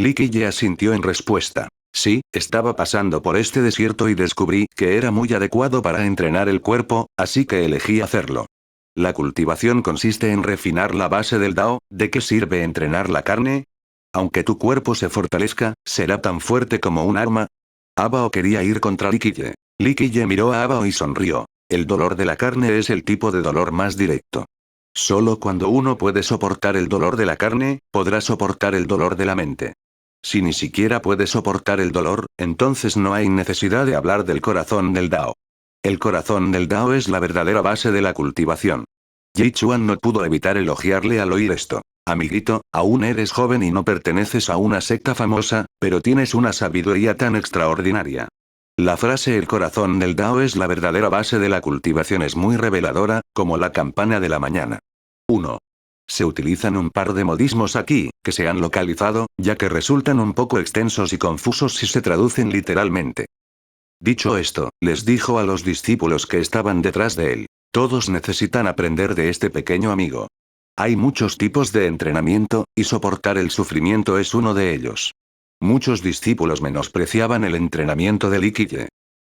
Li Qiye asintió en respuesta. Sí, estaba pasando por este desierto y descubrí que era muy adecuado para entrenar el cuerpo, así que elegí hacerlo. La cultivación consiste en refinar la base del Dao. ¿De qué sirve entrenar la carne? Aunque tu cuerpo se fortalezca, ¿será tan fuerte como un arma? Abao quería ir contra Li Qiye. Li Qiye miró a Abao y sonrió. El dolor de la carne es el tipo de dolor más directo. Solo cuando uno puede soportar el dolor de la carne, podrá soportar el dolor de la mente. Si ni siquiera puede soportar el dolor, entonces no hay necesidad de hablar del corazón del Dao. El corazón del Dao es la verdadera base de la cultivación. Yi Chuan no pudo evitar elogiarle al oír esto. Amiguito, aún eres joven y no perteneces a una secta famosa, pero tienes una sabiduría tan extraordinaria. La frase el corazón del Dao es la verdadera base de la cultivación es muy reveladora, como la campana de la mañana. 1. Se utilizan un par de modismos aquí, que se han localizado, ya que resultan un poco extensos y confusos si se traducen literalmente. Dicho esto, les dijo a los discípulos que estaban detrás de él. Todos necesitan aprender de este pequeño amigo. Hay muchos tipos de entrenamiento, y soportar el sufrimiento es uno de ellos. Muchos discípulos menospreciaban el entrenamiento de Li Qiye.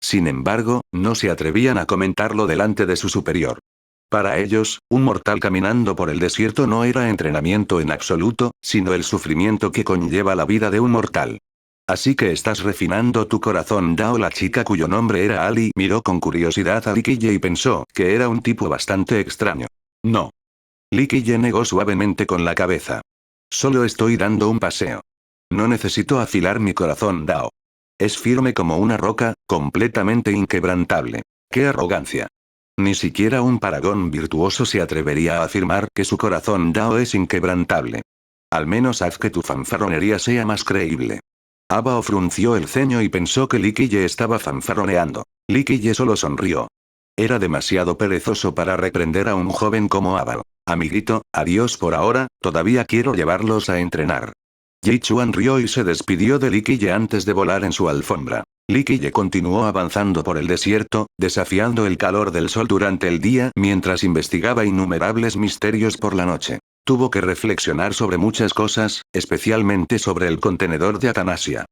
Sin embargo, no se atrevían a comentarlo delante de su superior. Para ellos, un mortal caminando por el desierto no era entrenamiento en absoluto, sino el sufrimiento que conlleva la vida de un mortal. Así que estás refinando tu corazón Dao. La chica cuyo nombre era Ali miró con curiosidad a Li Qiye y pensó que era un tipo bastante extraño. No. Li Qiye negó suavemente con la cabeza. Solo estoy dando un paseo. No necesito afilar mi corazón Dao. Es firme como una roca, completamente inquebrantable. ¡Qué arrogancia! Ni siquiera un paragón virtuoso se atrevería a afirmar que su corazón Dao es inquebrantable. Al menos haz que tu fanfarronería sea más creíble. Abao frunció el ceño y pensó que Li Qiye estaba fanfarroneando. Li Qiye solo sonrió. Era demasiado perezoso para reprender a un joven como Abao. Amiguito, adiós por ahora, todavía quiero llevarlos a entrenar. Yi Chuan rió y se despidió de Li Qiye antes de volar en su alfombra. Li Qiye continuó avanzando por el desierto, desafiando el calor del sol durante el día mientras investigaba innumerables misterios por la noche. Tuvo que reflexionar sobre muchas cosas, especialmente sobre el contenedor de Atanasia.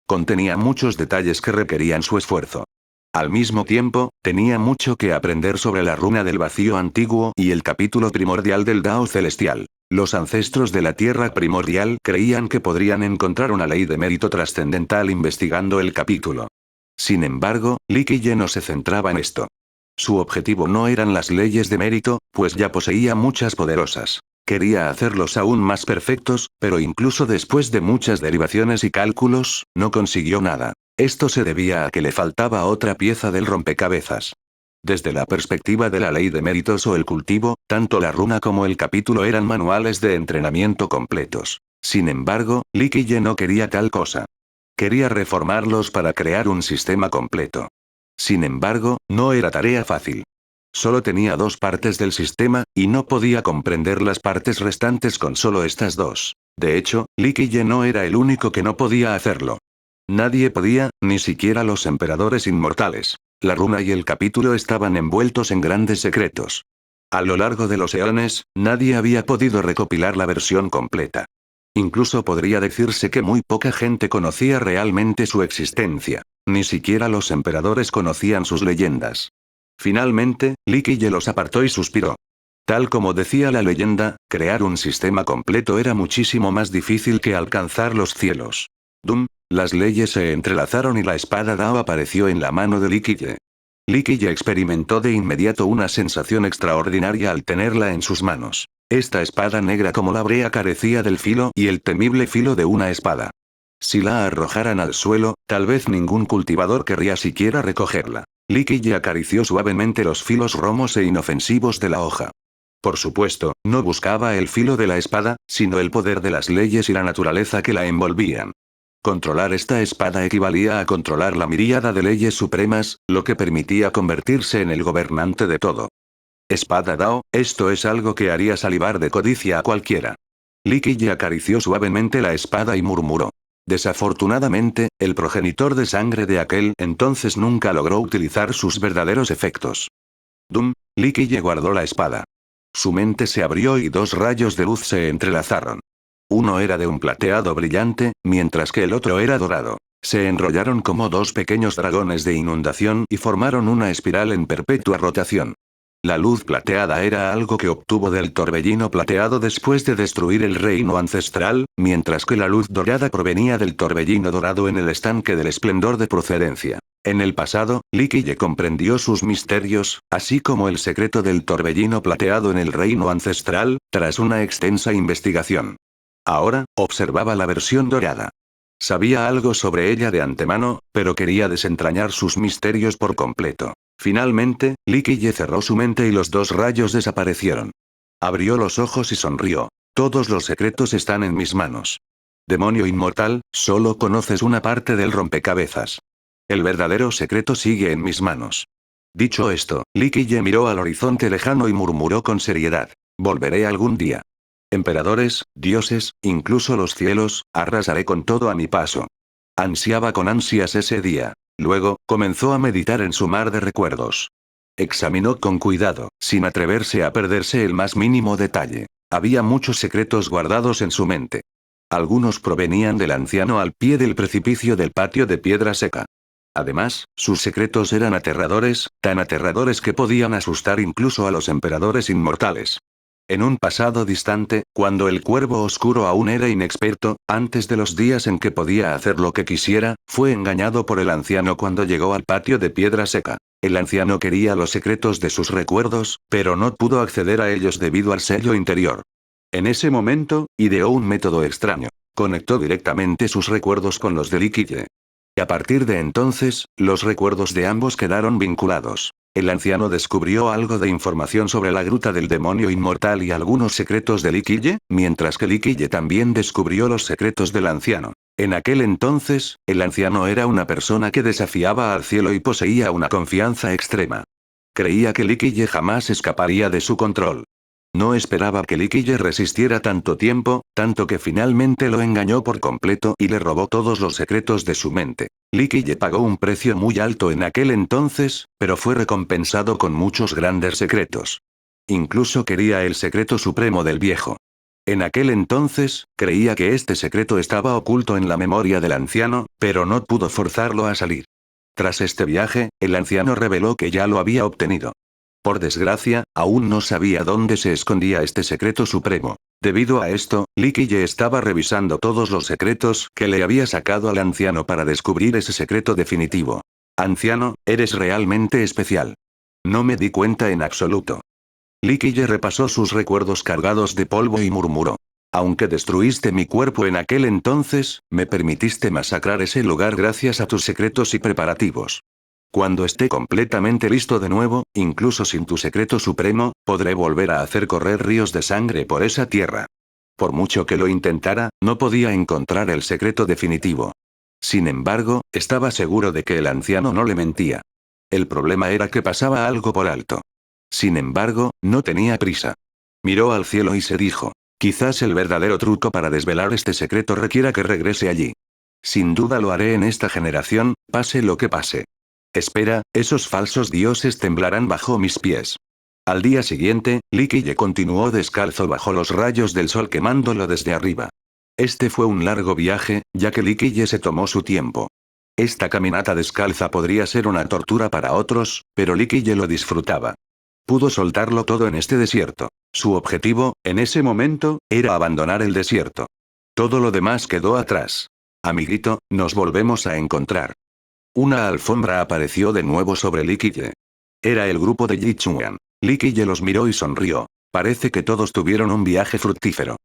Contenía muchos detalles que requerían su esfuerzo. Al mismo tiempo, tenía mucho que aprender sobre la runa del vacío antiguo y el capítulo primordial del Dao celestial. Los ancestros de la Tierra primordial creían que podrían encontrar una ley de mérito trascendental investigando el capítulo. Sin embargo, Li Qiye no se centraba en esto. Su objetivo no eran las leyes de mérito, pues ya poseía muchas poderosas. Quería hacerlos aún más perfectos, pero incluso después de muchas derivaciones y cálculos, no consiguió nada. Esto se debía a que le faltaba otra pieza del rompecabezas. Desde la perspectiva de la ley de méritos o el cultivo, tanto la runa como el capítulo eran manuales de entrenamiento completos. Sin embargo, Li Qiye no quería tal cosa. Quería reformarlos para crear un sistema completo. Sin embargo, no era tarea fácil. Solo tenía dos partes del sistema, y no podía comprender las partes restantes con solo estas dos. De hecho, Li Qiye no era el único que no podía hacerlo. Nadie podía, ni siquiera los emperadores inmortales. La runa y el capítulo estaban envueltos en grandes secretos. A lo largo de los eones, nadie había podido recopilar la versión completa. Incluso podría decirse que muy poca gente conocía realmente su existencia. Ni siquiera los emperadores conocían sus leyendas. Finalmente, Li Qiye los apartó y suspiró. Tal como decía la leyenda, crear un sistema completo era muchísimo más difícil que alcanzar los cielos. Dum, las leyes se entrelazaron y la espada Dao apareció en la mano de Li Qiye. Li Qiye experimentó de inmediato una sensación extraordinaria al tenerla en sus manos. Esta espada negra como la brea carecía del filo y el temible filo de una espada. Si la arrojaran al suelo, tal vez ningún cultivador querría siquiera recogerla. Li Qiye acarició suavemente los filos romos e inofensivos de la hoja. Por supuesto, no buscaba el filo de la espada, sino el poder de las leyes y la naturaleza que la envolvían. Controlar esta espada equivalía a controlar la miríada de leyes supremas, lo que permitía convertirse en el gobernante de todo. Espada Dao, esto es algo que haría salivar de codicia a cualquiera. Li Qiye acarició suavemente la espada y murmuró. Desafortunadamente, el progenitor de sangre de aquel entonces nunca logró utilizar sus verdaderos efectos. Dum, Li Qiye guardó la espada. Su mente se abrió y dos rayos de luz se entrelazaron. Uno era de un plateado brillante, mientras que el otro era dorado. Se enrollaron como dos pequeños dragones de inundación y formaron una espiral en perpetua rotación. La luz plateada era algo que obtuvo del torbellino plateado después de destruir el reino ancestral, mientras que la luz dorada provenía del torbellino dorado en el estanque del esplendor de procedencia. En el pasado, Liquille comprendió sus misterios, así como el secreto del torbellino plateado en el reino ancestral, tras una extensa investigación. Ahora, observaba la versión dorada. Sabía algo sobre ella de antemano, pero quería desentrañar sus misterios por completo. Finalmente, Liquille cerró su mente y los dos rayos desaparecieron. Abrió los ojos y sonrió. Todos los secretos están en mis manos. Demonio inmortal, solo conoces una parte del rompecabezas. El verdadero secreto sigue en mis manos. Dicho esto, Liquille miró al horizonte lejano y murmuró con seriedad. Volveré algún día. Emperadores, dioses, incluso los cielos, arrasaré con todo a mi paso. Ansiaba con ansias ese día. Luego, comenzó a meditar en su mar de recuerdos. Examinó con cuidado, sin atreverse a perderse el más mínimo detalle. Había muchos secretos guardados en su mente. Algunos provenían del anciano al pie del precipicio del patio de piedra seca. Además, sus secretos eran aterradores, tan aterradores que podían asustar incluso a los emperadores inmortales. En un pasado distante, cuando el cuervo oscuro aún era inexperto, antes de los días en que podía hacer lo que quisiera, fue engañado por el anciano cuando llegó al patio de piedra seca. El anciano quería los secretos de sus recuerdos, pero no pudo acceder a ellos debido al sello interior. En ese momento, ideó un método extraño. Conectó directamente sus recuerdos con los de Liquille. Y a partir de entonces, los recuerdos de ambos quedaron vinculados. El anciano descubrió algo de información sobre la gruta del demonio inmortal y algunos secretos de Liquille, mientras que Liquille también descubrió los secretos del anciano. En aquel entonces, el anciano era una persona que desafiaba al cielo y poseía una confianza extrema. Creía que Liquille jamás escaparía de su control. No esperaba que Liquille resistiera tanto tiempo, tanto que finalmente lo engañó por completo y le robó todos los secretos de su mente. Liquille pagó un precio muy alto en aquel entonces, pero fue recompensado con muchos grandes secretos. Incluso quería el secreto supremo del viejo. En aquel entonces, creía que este secreto estaba oculto en la memoria del anciano, pero no pudo forzarlo a salir. Tras este viaje, el anciano reveló que ya lo había obtenido. Por desgracia, aún no sabía dónde se escondía este secreto supremo. Debido a esto, Liquille estaba revisando todos los secretos que le había sacado al anciano para descubrir ese secreto definitivo. Anciano, eres realmente especial. No me di cuenta en absoluto. Liquille repasó sus recuerdos cargados de polvo y murmuró. Aunque destruiste mi cuerpo en aquel entonces, me permitiste masacrar ese lugar gracias a tus secretos y preparativos. Cuando esté completamente listo de nuevo, incluso sin tu secreto supremo, podré volver a hacer correr ríos de sangre por esa tierra. Por mucho que lo intentara, no podía encontrar el secreto definitivo. Sin embargo, estaba seguro de que el anciano no le mentía. El problema era que pasaba algo por alto. Sin embargo, no tenía prisa. Miró al cielo y se dijo, quizás el verdadero truco para desvelar este secreto requiera que regrese allí. Sin duda lo haré en esta generación, pase lo que pase. Espera, esos falsos dioses temblarán bajo mis pies. Al día siguiente, Liquille continuó descalzo bajo los rayos del sol quemándolo desde arriba. Este fue un largo viaje, ya que Liquille se tomó su tiempo. Esta caminata descalza podría ser una tortura para otros, pero Liquille lo disfrutaba. Pudo soltarlo todo en este desierto. Su objetivo, en ese momento, era abandonar el desierto. Todo lo demás quedó atrás. Amiguito, nos volvemos a encontrar. Una alfombra apareció de nuevo sobre Liquille. Era el grupo de Yi Chuan. Liquille los miró y sonrió. Parece que todos tuvieron un viaje fructífero.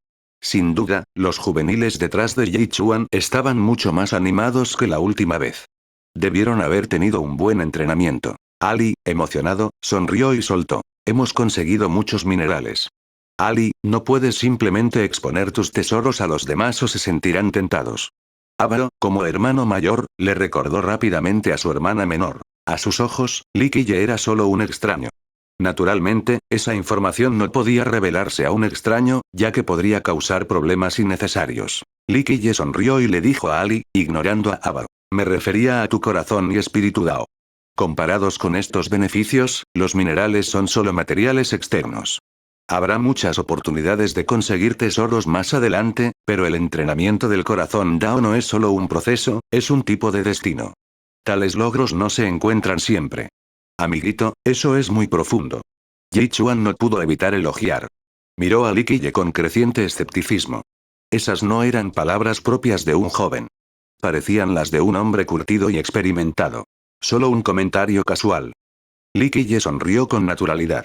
Sin duda, los juveniles detrás de Yi Chuan estaban mucho más animados que la última vez. Debieron haber tenido un buen entrenamiento. Ali, emocionado, sonrió y soltó. Hemos conseguido muchos minerales. Ali, no puedes simplemente exponer tus tesoros a los demás o se sentirán tentados. Ávaro, como hermano mayor, le recordó rápidamente a su hermana menor. A sus ojos, Liquille era solo un extraño. Naturalmente, esa información no podía revelarse a un extraño, ya que podría causar problemas innecesarios. Liquille sonrió y le dijo a Ali, ignorando a Ávaro. Me refería a tu corazón y espíritu Dao. Comparados con estos beneficios, los minerales son solo materiales externos. Habrá muchas oportunidades de conseguir tesoros más adelante, pero el entrenamiento del corazón Dao no es solo un proceso, es un tipo de destino. Tales logros no se encuentran siempre. Amiguito, eso es muy profundo. Yi Chuan no pudo evitar elogiar. Miró a Li Qiye con creciente escepticismo. Esas no eran palabras propias de un joven. Parecían las de un hombre curtido y experimentado. Solo un comentario casual. Li Qiye sonrió con naturalidad.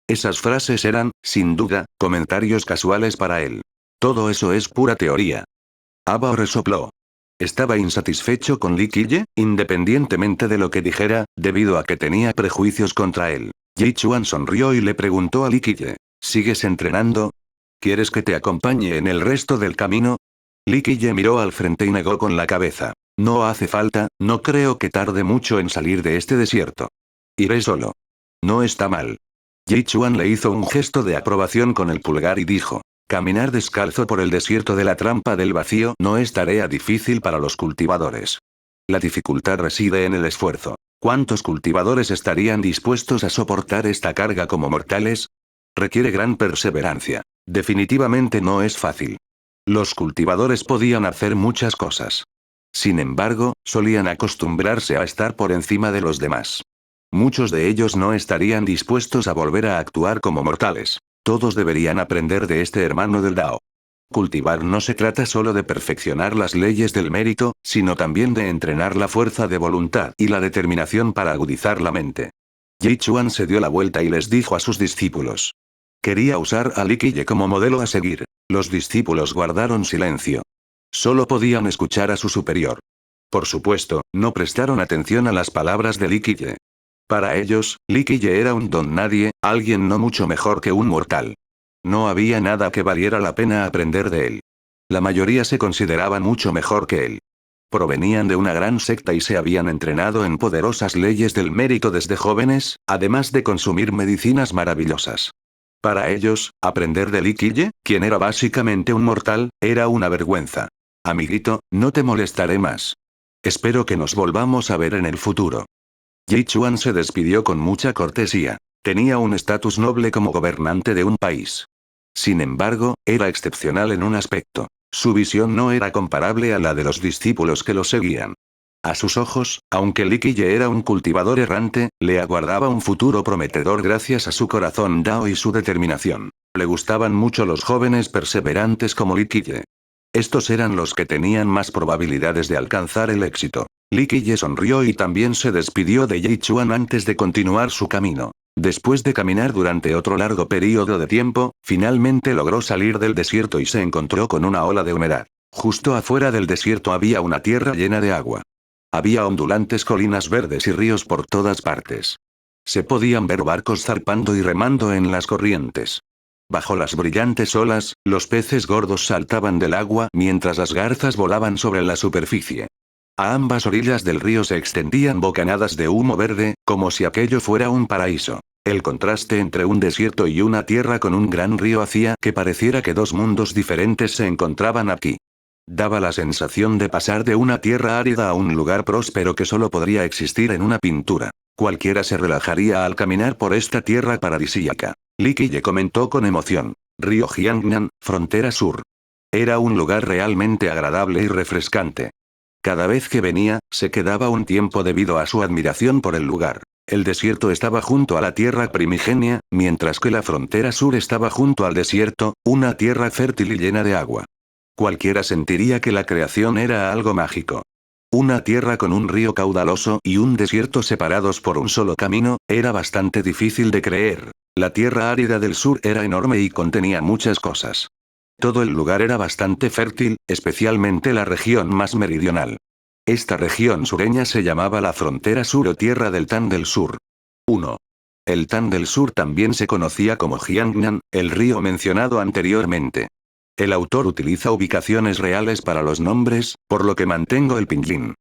Esas frases eran, sin duda, comentarios casuales para él. Todo eso es pura teoría. Aba resopló. Estaba insatisfecho con Li Qiye, independientemente de lo que dijera, debido a que tenía prejuicios contra él. Yi Chuan sonrió y le preguntó a Li Qiye, ¿sigues entrenando? ¿Quieres que te acompañe en el resto del camino? Li Qiye miró al frente y negó con la cabeza. No hace falta, no creo que tarde mucho en salir de este desierto. Iré solo. No está mal. Yi Chuan le hizo un gesto de aprobación con el pulgar y dijo, caminar descalzo por el desierto de la trampa del vacío no es tarea difícil para los cultivadores. La dificultad reside en el esfuerzo. ¿Cuántos cultivadores estarían dispuestos a soportar esta carga como mortales? Requiere gran perseverancia. Definitivamente no es fácil. Los cultivadores podían hacer muchas cosas. Sin embargo, solían acostumbrarse a estar por encima de los demás. Muchos de ellos no estarían dispuestos a volver a actuar como mortales. Todos deberían aprender de este hermano del Dao. Cultivar no se trata solo de perfeccionar las leyes del mérito, sino también de entrenar la fuerza de voluntad y la determinación para agudizar la mente. Yi Chuan se dio la vuelta y les dijo a sus discípulos. Quería usar a Li Qiye como modelo a seguir. Los discípulos guardaron silencio. Solo podían escuchar a su superior. Por supuesto, no prestaron atención a las palabras de Li Qiye. Para ellos, Li Qiye era un don nadie, alguien no mucho mejor que un mortal. No había nada que valiera la pena aprender de él. La mayoría se consideraban mucho mejor que él. Provenían de una gran secta y se habían entrenado en poderosas leyes del mérito desde jóvenes, además de consumir medicinas maravillosas. Para ellos, aprender de Li Qiye, quien era básicamente un mortal, era una vergüenza. Amiguito, no te molestaré más. Espero que nos volvamos a ver en el futuro. Yi Chuan se despidió con mucha cortesía. Tenía un estatus noble como gobernante de un país. Sin embargo, era excepcional en un aspecto. Su visión no era comparable a la de los discípulos que lo seguían. A sus ojos, aunque Li Qiye era un cultivador errante, le aguardaba un futuro prometedor gracias a su corazón Dao y su determinación. Le gustaban mucho los jóvenes perseverantes como Li Qiye. Estos eran los que tenían más probabilidades de alcanzar el éxito. Li Qiye sonrió y también se despidió de Yi Chuan antes de continuar su camino. Después de caminar durante otro largo período de tiempo, finalmente logró salir del desierto y se encontró con una ola de humedad. Justo afuera del desierto había una tierra llena de agua. Había ondulantes colinas verdes y ríos por todas partes. Se podían ver barcos zarpando y remando en las corrientes. Bajo las brillantes olas, los peces gordos saltaban del agua mientras las garzas volaban sobre la superficie. A ambas orillas del río se extendían bocanadas de humo verde, como si aquello fuera un paraíso. El contraste entre un desierto y una tierra con un gran río hacía que pareciera que dos mundos diferentes se encontraban aquí. Daba la sensación de pasar de una tierra árida a un lugar próspero que solo podría existir en una pintura. Cualquiera se relajaría al caminar por esta tierra paradisíaca. Li Qiye comentó con emoción. Río Jiangnan, frontera sur. Era un lugar realmente agradable y refrescante. Cada vez que venía, se quedaba un tiempo debido a su admiración por el lugar. El desierto estaba junto a la tierra primigenia, mientras que la frontera sur estaba junto al desierto, una tierra fértil y llena de agua. Cualquiera sentiría que la creación era algo mágico. Una tierra con un río caudaloso y un desierto separados por un solo camino, era bastante difícil de creer. La tierra árida del sur era enorme y contenía muchas cosas. Todo el lugar era bastante fértil, especialmente la región más meridional. Esta región sureña se llamaba la frontera sur o tierra del Tan del Sur. 1. El Tan del Sur también se conocía como Jiangnan, el río mencionado anteriormente. El autor utiliza ubicaciones reales para los nombres, por lo que mantengo el pinyin.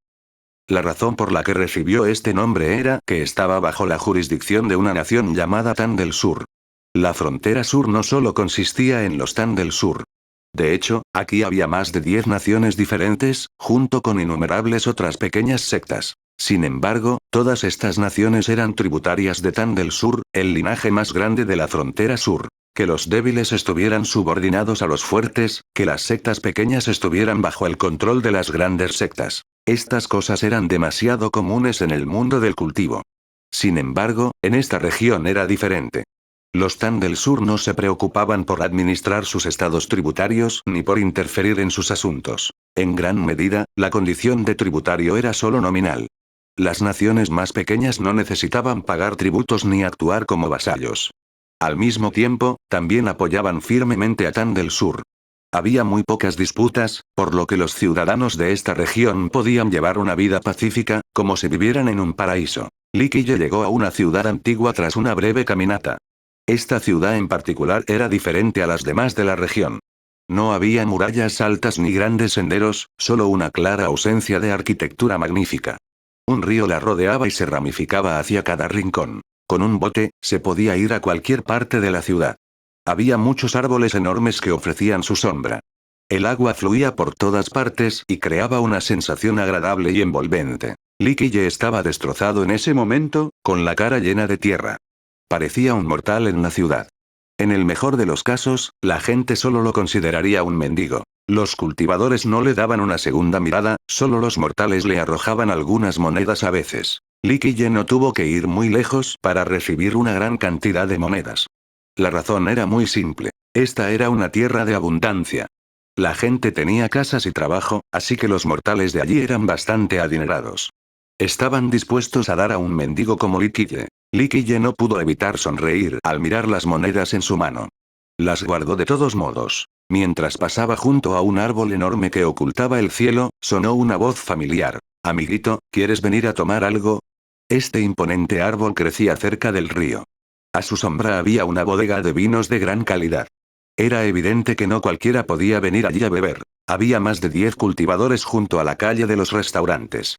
La razón por la que recibió este nombre era que estaba bajo la jurisdicción de una nación llamada Tan del Sur. La frontera sur no solo consistía en los Tan del Sur. De hecho, aquí había más de 10 naciones diferentes, junto con innumerables otras pequeñas sectas. Sin embargo, todas estas naciones eran tributarias de Tan del Sur, el linaje más grande de la frontera sur. Que los débiles estuvieran subordinados a los fuertes, que las sectas pequeñas estuvieran bajo el control de las grandes sectas. Estas cosas eran demasiado comunes en el mundo del cultivo. Sin embargo, en esta región era diferente. Los Tan del Sur no se preocupaban por administrar sus estados tributarios ni por interferir en sus asuntos. En gran medida, la condición de tributario era solo nominal. Las naciones más pequeñas no necesitaban pagar tributos ni actuar como vasallos. Al mismo tiempo, también apoyaban firmemente a Tan del Sur. Había muy pocas disputas, por lo que los ciudadanos de esta región podían llevar una vida pacífica, como si vivieran en un paraíso. Li Qiye llegó a una ciudad antigua tras una breve caminata. Esta ciudad en particular era diferente a las demás de la región. No había murallas altas ni grandes senderos, solo una clara ausencia de arquitectura magnífica. Un río la rodeaba y se ramificaba hacia cada rincón. Con un bote, se podía ir a cualquier parte de la ciudad. Había muchos árboles enormes que ofrecían su sombra. El agua fluía por todas partes y creaba una sensación agradable y envolvente. Li Qiye estaba destrozado en ese momento, con la cara llena de tierra. Parecía un mortal en la ciudad. En el mejor de los casos, la gente solo lo consideraría un mendigo. Los cultivadores no le daban una segunda mirada, solo los mortales le arrojaban algunas monedas a veces. Li Qiye no tuvo que ir muy lejos para recibir una gran cantidad de monedas. La razón era muy simple. Esta era una tierra de abundancia. La gente tenía casas y trabajo, así que los mortales de allí eran bastante adinerados. Estaban dispuestos a dar a un mendigo como Li Qiye. Li Qiye no pudo evitar sonreír al mirar las monedas en su mano. Las guardó de todos modos. Mientras pasaba junto a un árbol enorme que ocultaba el cielo, sonó una voz familiar. «Amiguito, ¿quieres venir a tomar algo?» Este imponente árbol crecía cerca del río. A su sombra había una bodega de vinos de gran calidad. Era evidente que no cualquiera podía venir allí a beber. Había más de 10 cultivadores junto a la calle de los restaurantes.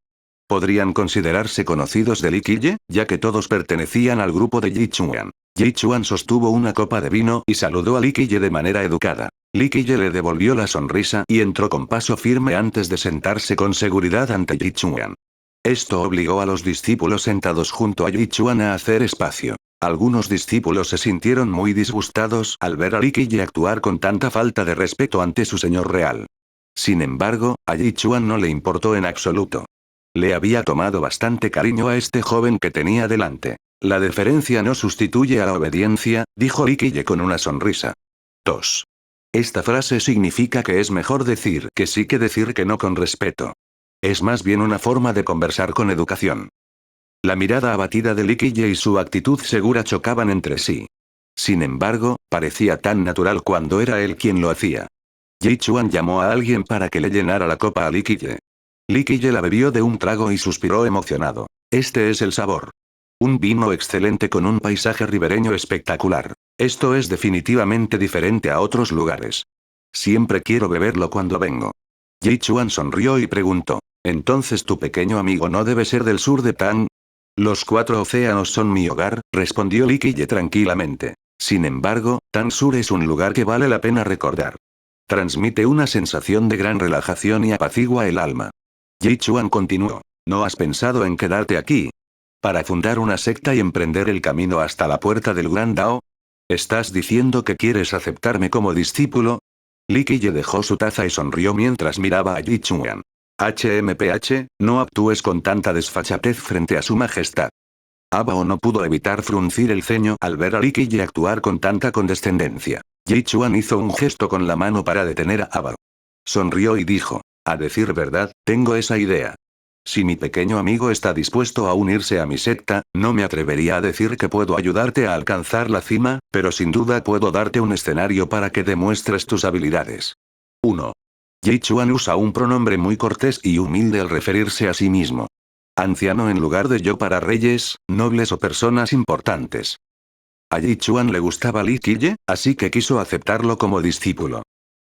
Podrían considerarse conocidos de Li Qiye, ya que todos pertenecían al grupo de Yi Chuan. Yi Chuan sostuvo una copa de vino y saludó a Li Qiye de manera educada. Li Qiye le devolvió la sonrisa y entró con paso firme antes de sentarse con seguridad ante Yi Chuan. Esto obligó a los discípulos sentados junto a Yi Chuan a hacer espacio. Algunos discípulos se sintieron muy disgustados al ver a Li Qiye actuar con tanta falta de respeto ante su señor real. Sin embargo, a Yi Chuan no le importó en absoluto. Le había tomado bastante cariño a este joven que tenía delante. La deferencia no sustituye a la obediencia, dijo Li Qiye con una sonrisa. Tos. Esta frase significa que es mejor decir que sí que decir que no con respeto. Es más bien una forma de conversar con educación. La mirada abatida de Li Qiye y su actitud segura chocaban entre sí. Sin embargo, parecía tan natural cuando era él quien lo hacía. Yi Chuan llamó a alguien para que le llenara la copa a Li Qiye. Li Qiye la bebió de un trago y suspiró emocionado. Este es el sabor. Un vino excelente con un paisaje ribereño espectacular. Esto es definitivamente diferente a otros lugares. Siempre quiero beberlo cuando vengo. Yi Chuan sonrió y preguntó. ¿Entonces tu pequeño amigo no debe ser del sur de Tang? Los 4 océanos son mi hogar, respondió Li Qiye tranquilamente. Sin embargo, Tang Sur es un lugar que vale la pena recordar. Transmite una sensación de gran relajación y apacigua el alma. Yi Chuan continuó. ¿No has pensado en quedarte aquí? ¿Para fundar una secta y emprender el camino hasta la puerta del Gran Dao? ¿Estás diciendo que quieres aceptarme como discípulo? Li Qiye dejó su taza y sonrió mientras miraba a Yi Chuan. HMPH, no actúes con tanta desfachatez frente a su majestad. Abao no pudo evitar fruncir el ceño al ver a Li Qiye actuar con tanta condescendencia. Yi Chuan hizo un gesto con la mano para detener a Abao. Sonrió y dijo. A decir verdad, tengo esa idea. Si mi pequeño amigo está dispuesto a unirse a mi secta, no me atrevería a decir que puedo ayudarte a alcanzar la cima, pero sin duda puedo darte un escenario para que demuestres tus habilidades. 1. Yi Chuan usa un pronombre muy cortés y humilde al referirse a sí mismo. Anciano en lugar de yo para reyes, nobles o personas importantes. A Yi Chuan le gustaba Li Qiye, así que quiso aceptarlo como discípulo.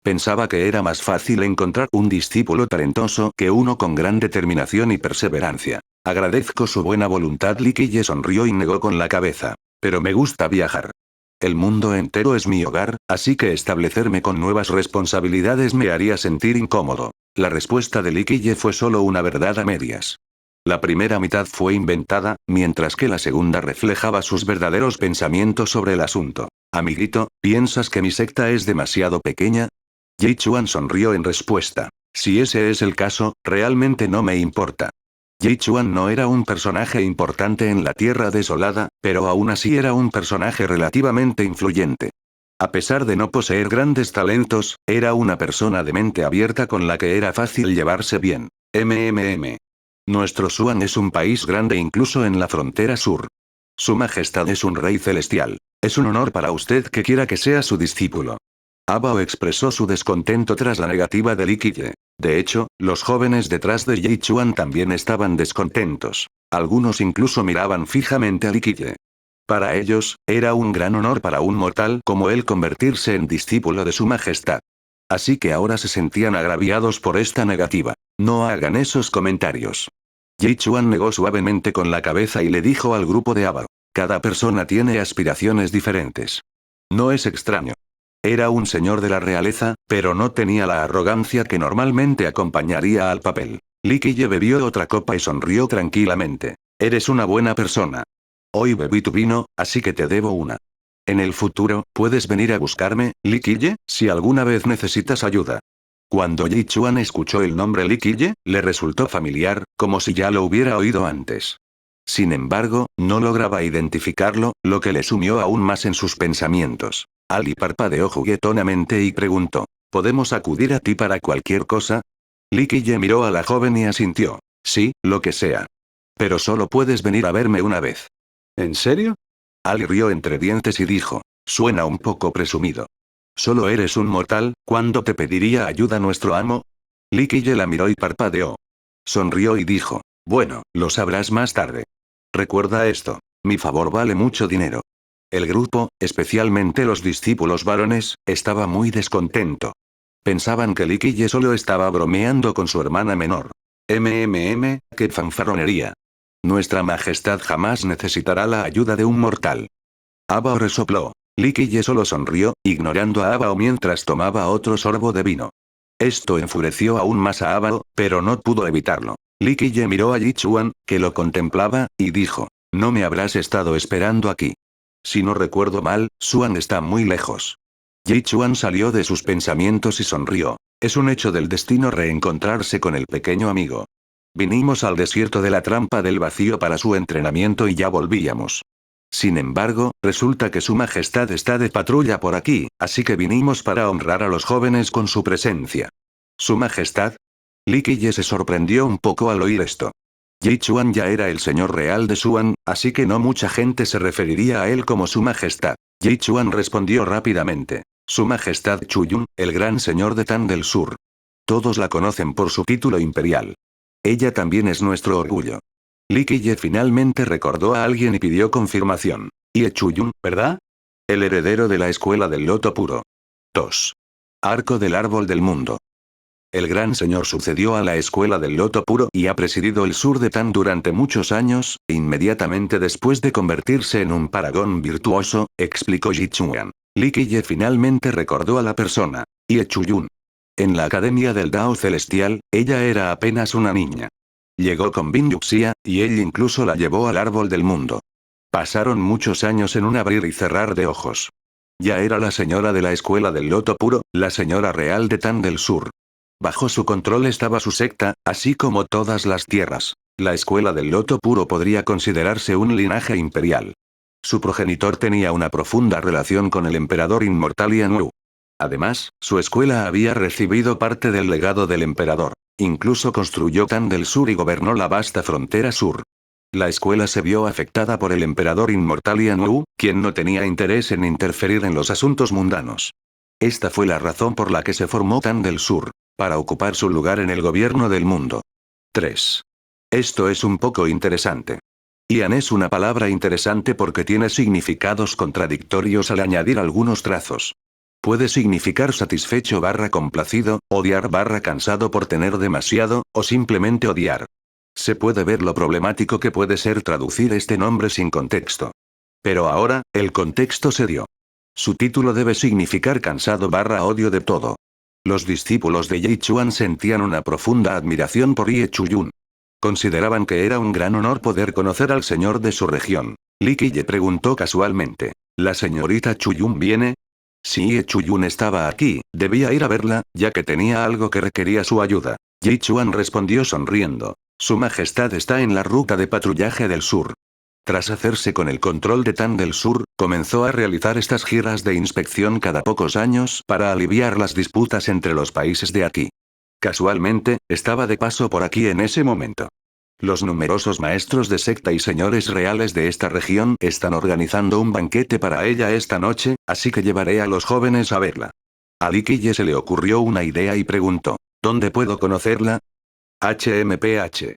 Pensaba que era más fácil encontrar un discípulo talentoso que uno con gran determinación y perseverancia. Agradezco su buena voluntad. Li Qiye sonrió y negó con la cabeza. Pero me gusta viajar. El mundo entero es mi hogar, así que establecerme con nuevas responsabilidades me haría sentir incómodo. La respuesta de Li Qiye fue solo una verdad a medias. La primera mitad fue inventada, mientras que la segunda reflejaba sus verdaderos pensamientos sobre el asunto. Amiguito, ¿piensas que mi secta es demasiado pequeña? Yi Chuan sonrió en respuesta. Si ese es el caso, realmente no me importa. Yi Chuan no era un personaje importante en la Tierra Desolada, pero aún así era un personaje relativamente influyente. A pesar de no poseer grandes talentos, era una persona de mente abierta con la que era fácil llevarse bien. Nuestro Xuan es un país grande incluso en la frontera sur. Su Majestad es un rey celestial. Es un honor para usted que quiera que sea su discípulo. Abao expresó su descontento tras la negativa de Li Qiye. De hecho, los jóvenes detrás de Yi Chuan también estaban descontentos. Algunos incluso miraban fijamente a Li Qiye. Para ellos, era un gran honor para un mortal como él convertirse en discípulo de su majestad. Así que ahora se sentían agraviados por esta negativa. No hagan esos comentarios. Yi Chuan negó suavemente con la cabeza y le dijo al grupo de Abao. Cada persona tiene aspiraciones diferentes. No es extraño. Era un señor de la realeza, pero no tenía la arrogancia que normalmente acompañaría al papel. Li Qiye bebió otra copa y sonrió tranquilamente. Eres una buena persona. Hoy bebí tu vino, así que te debo una. En el futuro, puedes venir a buscarme, Li Qiye, si alguna vez necesitas ayuda. Cuando Yi Chuan escuchó el nombre Li Qiye, le resultó familiar, como si ya lo hubiera oído antes. Sin embargo, no lograba identificarlo, lo que le sumió aún más en sus pensamientos. Ali parpadeó juguetonamente y preguntó: ¿podemos acudir a ti para cualquier cosa? Li Qiye miró a la joven y asintió. Sí, lo que sea. Pero solo puedes venir a verme una vez. ¿En serio? Ali rió entre dientes y dijo: suena un poco presumido. Solo eres un mortal, ¿cuándo te pediría ayuda nuestro amo? Li Qiye la miró y parpadeó. Sonrió y dijo: bueno, lo sabrás más tarde. Recuerda esto. Mi favor vale mucho dinero. El grupo, especialmente los discípulos varones, estaba muy descontento. Pensaban que Li Qiye solo estaba bromeando con su hermana menor. ¡Qué fanfarronería! Nuestra Majestad jamás necesitará la ayuda de un mortal. Abao resopló. Li Qiye solo sonrió, ignorando a Abao mientras tomaba otro sorbo de vino. Esto enfureció aún más a Abao, pero no pudo evitarlo. Li Qiye miró a Yi Chuan, que lo contemplaba, y dijo: no me habrás estado esperando aquí. Si no recuerdo mal, Xuan está muy lejos. Yi Chuan salió de sus pensamientos y sonrió. Es un hecho del destino reencontrarse con el pequeño amigo. Vinimos al desierto de la trampa del vacío para su entrenamiento y ya volvíamos. Sin embargo, resulta que su majestad está de patrulla por aquí, así que vinimos para honrar a los jóvenes con su presencia. ¿Su majestad? Li Qiye se sorprendió un poco al oír esto. Yi Chuan ya era el señor real de Xuan, así que no mucha gente se referiría a él como su majestad. Yi Chuan respondió rápidamente. Su majestad Chuyun, el gran señor de Tan del Sur. Todos la conocen por su título imperial. Ella también es nuestro orgullo. Li Qiye finalmente recordó a alguien y pidió confirmación. Ye Chuyun, ¿verdad? El heredero de la escuela del loto puro. 2. Arco del árbol del mundo. El gran señor sucedió a la escuela del loto puro y ha presidido el sur de Tan durante muchos años, inmediatamente después de convertirse en un paragón virtuoso, explicó Yi Chuan. Li Qiye finalmente recordó a la persona. Ye Chuyun. En la academia del Dao Celestial, ella era apenas una niña. Llegó con Bin Yuxia, y él incluso la llevó al árbol del mundo. Pasaron muchos años en un abrir y cerrar de ojos. Ya era la señora de la escuela del loto puro, la señora real de Tan del Sur. Bajo su control estaba su secta, así como todas las tierras. La escuela del loto puro podría considerarse un linaje imperial. Su progenitor tenía una profunda relación con el emperador inmortal Yan Wu. Además, su escuela había recibido parte del legado del emperador. Incluso construyó Tan del Sur y gobernó la vasta frontera sur. La escuela se vio afectada por el emperador inmortal Yan Wu, quien no tenía interés en interferir en los asuntos mundanos. Esta fue la razón por la que se formó Tan del Sur, para ocupar su lugar en el gobierno del mundo. 3. Esto es un poco interesante. Yan es una palabra interesante porque tiene significados contradictorios al añadir algunos trazos. Puede significar satisfecho / complacido, odiar / cansado por tener demasiado, o simplemente odiar. Se puede ver lo problemático que puede ser traducir este nombre sin contexto. Pero ahora, el contexto se dio. Su título debe significar cansado / odio de todo. Los discípulos de Yi Chuan sentían una profunda admiración por Ye Chuyun. Consideraban que era un gran honor poder conocer al señor de su región. Li Qiye preguntó casualmente. ¿La señorita Chuyun viene? Sí, Chuyun estaba aquí, debía ir a verla, ya que tenía algo que requería su ayuda. Yi Chuan respondió sonriendo. Su Majestad está en la ruta de patrullaje del sur. Tras hacerse con el control de Tan del Sur, comenzó a realizar estas giras de inspección cada pocos años para aliviar las disputas entre los países de aquí. Casualmente, estaba de paso por aquí en ese momento. Los numerosos maestros de secta y señores reales de esta región están organizando un banquete para ella esta noche, así que llevaré a los jóvenes a verla. A Li Qiye se le ocurrió una idea y preguntó, ¿dónde puedo conocerla? HMPH.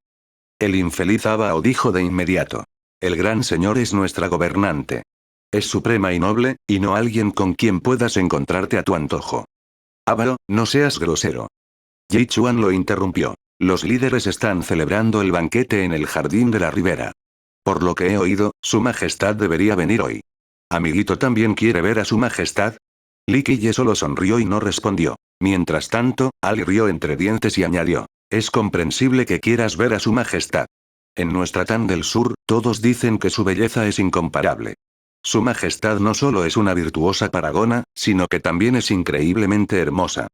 El infeliz Abao dijo de inmediato. El gran señor es nuestra gobernante. Es suprema y noble, y no alguien con quien puedas encontrarte a tu antojo. Abao, no seas grosero. Yi Chuan lo interrumpió. Los líderes están celebrando el banquete en el jardín de la ribera. Por lo que he oído, su majestad debería venir hoy. ¿Amiguito también quiere ver a su majestad? Li Qiye solo sonrió y no respondió. Mientras tanto, Ali rió entre dientes y añadió. Es comprensible que quieras ver a su majestad. En nuestra Tan del Sur, todos dicen que su belleza es incomparable. Su majestad no solo es una virtuosa paragona, sino que también es increíblemente hermosa.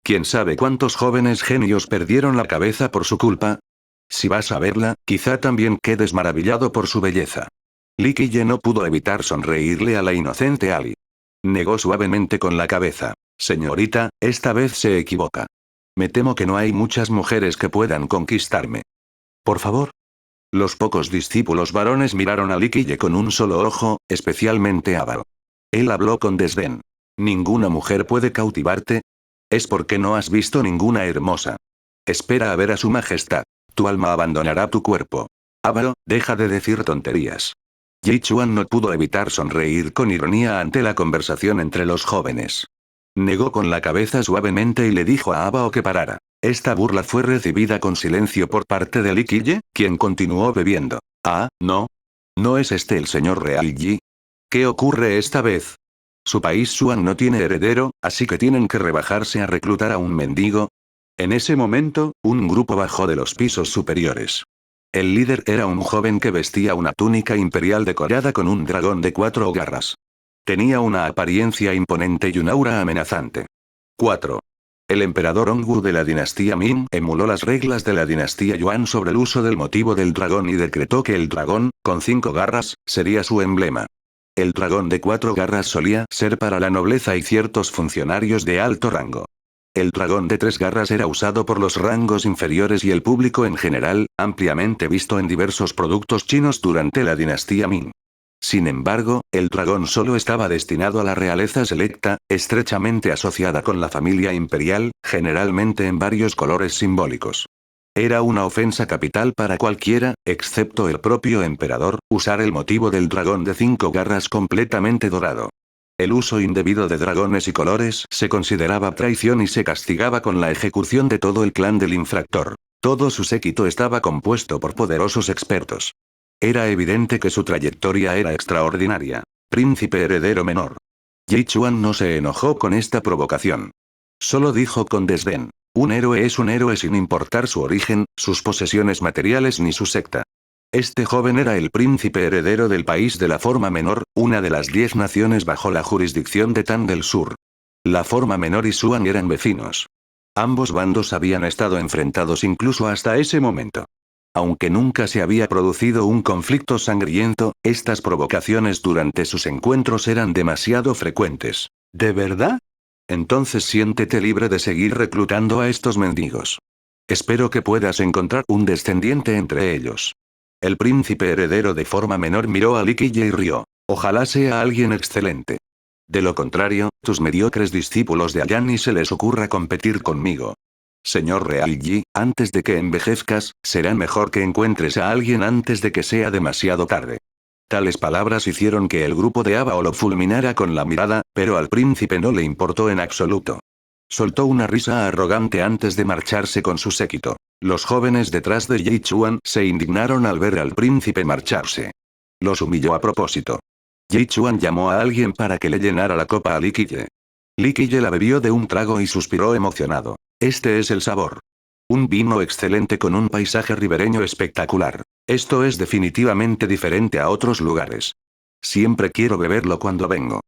¿Quién sabe cuántos jóvenes genios perdieron la cabeza por su culpa? Si vas a verla, quizá también quedes maravillado por su belleza. Li Qiye no pudo evitar sonreírle a la inocente Ali. Negó suavemente con la cabeza. Señorita, esta vez se equivoca. Me temo que no hay muchas mujeres que puedan conquistarme. Por favor. Los pocos discípulos varones miraron a Li Qiye con un solo ojo, especialmente Abao. Él habló con desdén. ¿Ninguna mujer puede cautivarte? Es porque no has visto ninguna hermosa. Espera a ver a su majestad. Tu alma abandonará tu cuerpo. Abao, deja de decir tonterías. Yi Chuan no pudo evitar sonreír con ironía ante la conversación entre los jóvenes. Negó con la cabeza suavemente y le dijo a Abao que parara. Esta burla fue recibida con silencio por parte de Li Qiye, quien continuó bebiendo. Ah, no. ¿No es este el señor real Yi? ¿Qué ocurre esta vez? Su país Xuan no tiene heredero, así que tienen que rebajarse a reclutar a un mendigo. En ese momento, un grupo bajó de los pisos superiores. El líder era un joven que vestía una túnica imperial decorada con un dragón de 4 garras. Tenía una apariencia imponente y un aura amenazante. 4. El emperador Hongwu de la dinastía Ming emuló las reglas de la dinastía Yuan sobre el uso del motivo del dragón y decretó que el dragón, con 5 garras, sería su emblema. El dragón de 4 garras solía ser para la nobleza y ciertos funcionarios de alto rango. El dragón de 3 garras era usado por los rangos inferiores y el público en general, ampliamente visto en diversos productos chinos durante la dinastía Ming. Sin embargo, el dragón solo estaba destinado a la realeza selecta, estrechamente asociada con la familia imperial, generalmente en varios colores simbólicos. Era una ofensa capital para cualquiera, excepto el propio emperador, usar el motivo del dragón de 5 garras completamente dorado. El uso indebido de dragones y colores se consideraba traición y se castigaba con la ejecución de todo el clan del infractor. Todo su séquito estaba compuesto por poderosos expertos. Era evidente que su trayectoria era extraordinaria. Príncipe heredero menor. Yi Chuan no se enojó con esta provocación. Solo dijo con desdén. Un héroe es un héroe sin importar su origen, sus posesiones materiales ni su secta. Este joven era el príncipe heredero del país de la forma menor, una de las 10 naciones bajo la jurisdicción de Tan del Sur. La forma menor y Xuan eran vecinos. Ambos bandos habían estado enfrentados incluso hasta ese momento. Aunque nunca se había producido un conflicto sangriento, estas provocaciones durante sus encuentros eran demasiado frecuentes. ¿De verdad? Entonces siéntete libre de seguir reclutando a estos mendigos. Espero que puedas encontrar un descendiente entre ellos. El príncipe heredero de forma menor miró a Li Qiye y rió. Ojalá sea alguien excelente. De lo contrario, tus mediocres discípulos de allá ni se les ocurra competir conmigo. Señor Real Yi, antes de que envejezcas, será mejor que encuentres a alguien antes de que sea demasiado tarde. Tales palabras hicieron que el grupo de Abao lo fulminara con la mirada, pero al príncipe no le importó en absoluto. Soltó una risa arrogante antes de marcharse con su séquito. Los jóvenes detrás de Yi Chuan se indignaron al ver al príncipe marcharse. Los humilló a propósito. Yi Chuan llamó a alguien para que le llenara la copa a Li Qiye. Li Qiye la bebió de un trago y suspiró emocionado. Este es el sabor. Un vino excelente con un paisaje ribereño espectacular. Esto es definitivamente diferente a otros lugares. Siempre quiero beberlo cuando vengo.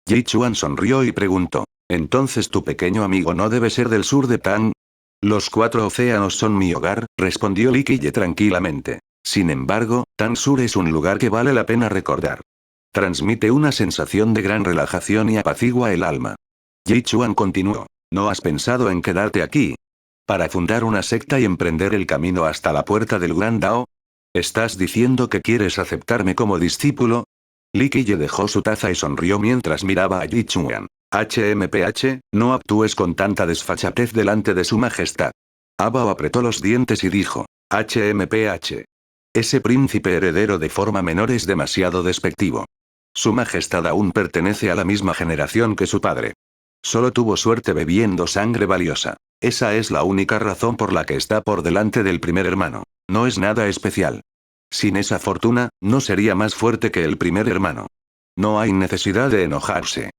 Yi Chuan sonrió y preguntó. ¿Entonces tu pequeño amigo no debe ser del sur de Tang? Los 4 océanos son mi hogar, respondió Li Qiye tranquilamente. Sin embargo, Tang Sur es un lugar que vale la pena recordar. Transmite una sensación de gran relajación y apacigua el alma. Yi Chuan continuó. ¿No has pensado en quedarte aquí? ¿Para fundar una secta y emprender el camino hasta la puerta del Gran Dao? ¿Estás diciendo que quieres aceptarme como discípulo? Li Qiye dejó su taza y sonrió mientras miraba a Yi Chuan. HMPH, no actúes con tanta desfachatez delante de su majestad. Abao apretó los dientes y dijo. HMPH. Ese príncipe heredero de forma menor es demasiado despectivo. Su majestad aún pertenece a la misma generación que su padre. Solo tuvo suerte bebiendo sangre valiosa. Esa es la única razón por la que está por delante del primer hermano. No es nada especial. Sin esa fortuna, no sería más fuerte que el primer hermano. No hay necesidad de enojarse.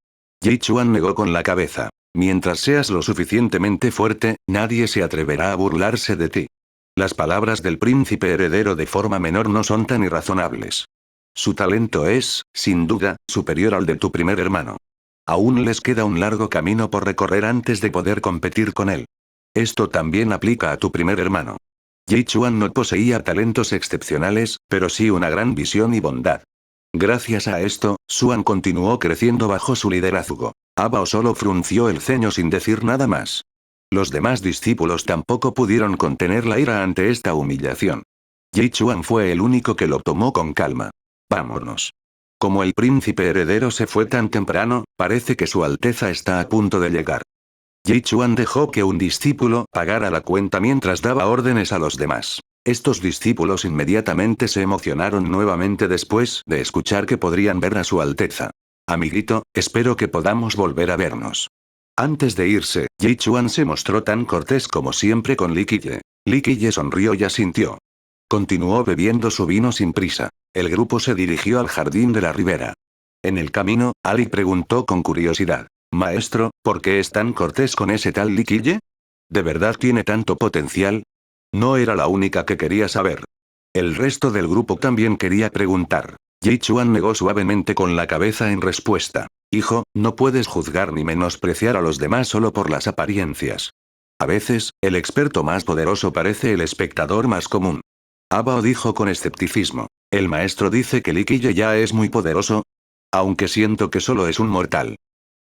Yi Chuan negó con la cabeza. Mientras seas lo suficientemente fuerte, nadie se atreverá a burlarse de ti. Las palabras del príncipe heredero de forma menor no son tan irrazonables. Su talento es, sin duda, superior al de tu primer hermano. Aún les queda un largo camino por recorrer antes de poder competir con él. Esto también aplica a tu primer hermano. Yi Chuan no poseía talentos excepcionales, pero sí una gran visión y bondad. Gracias a esto, Xuan continuó creciendo bajo su liderazgo. Abao solo frunció el ceño sin decir nada más. Los demás discípulos tampoco pudieron contener la ira ante esta humillación. Yi Chuan fue el único que lo tomó con calma. Vámonos. Como el príncipe heredero se fue tan temprano, parece que su Alteza está a punto de llegar. Yi Chuan dejó que un discípulo pagara la cuenta mientras daba órdenes a los demás. Estos discípulos inmediatamente se emocionaron nuevamente después de escuchar que podrían ver a su Alteza. Amiguito, espero que podamos volver a vernos. Antes de irse, Yi Chuan se mostró tan cortés como siempre con Li Qiye. Li Qiye sonrió y asintió. Continuó bebiendo su vino sin prisa. El grupo se dirigió al jardín de la ribera. En el camino, Ali preguntó con curiosidad. Maestro, ¿por qué es tan cortés con ese tal Li Qiye? ¿De verdad tiene tanto potencial? No era la única que quería saber. El resto del grupo también quería preguntar. Yi Chuan negó suavemente con la cabeza en respuesta. Hijo, no puedes juzgar ni menospreciar a los demás solo por las apariencias. A veces, el experto más poderoso parece el espectador más común. Abao dijo con escepticismo. ¿El maestro dice que Li Qiye ya es muy poderoso? Aunque siento que solo es un mortal.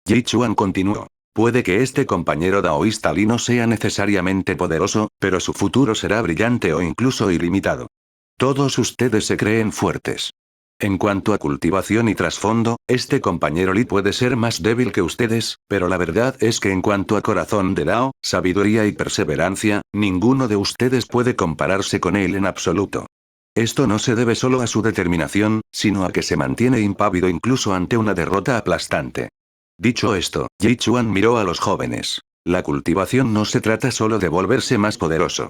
Yi Chuan continuó. Puede que este compañero daoísta Li no sea necesariamente poderoso, pero su futuro será brillante o incluso ilimitado. Todos ustedes se creen fuertes. En cuanto a cultivación y trasfondo, este compañero Li puede ser más débil que ustedes, pero la verdad es que en cuanto a corazón de Dao, sabiduría y perseverancia, ninguno de ustedes puede compararse con él en absoluto. Esto no se debe solo a su determinación, sino a que se mantiene impávido incluso ante una derrota aplastante. Dicho esto, Yi Chuan miró a los jóvenes. La cultivación no se trata solo de volverse más poderoso.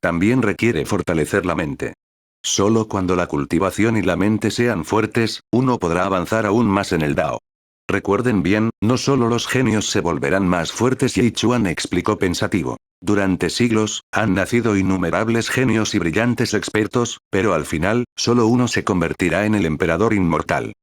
También requiere fortalecer la mente. Solo cuando la cultivación y la mente sean fuertes, uno podrá avanzar aún más en el Dao. Recuerden bien, no solo los genios se volverán más fuertes. Yi Chuan explicó pensativo. Durante siglos, han nacido innumerables genios y brillantes expertos, pero al final, solo uno se convertirá en el emperador inmortal.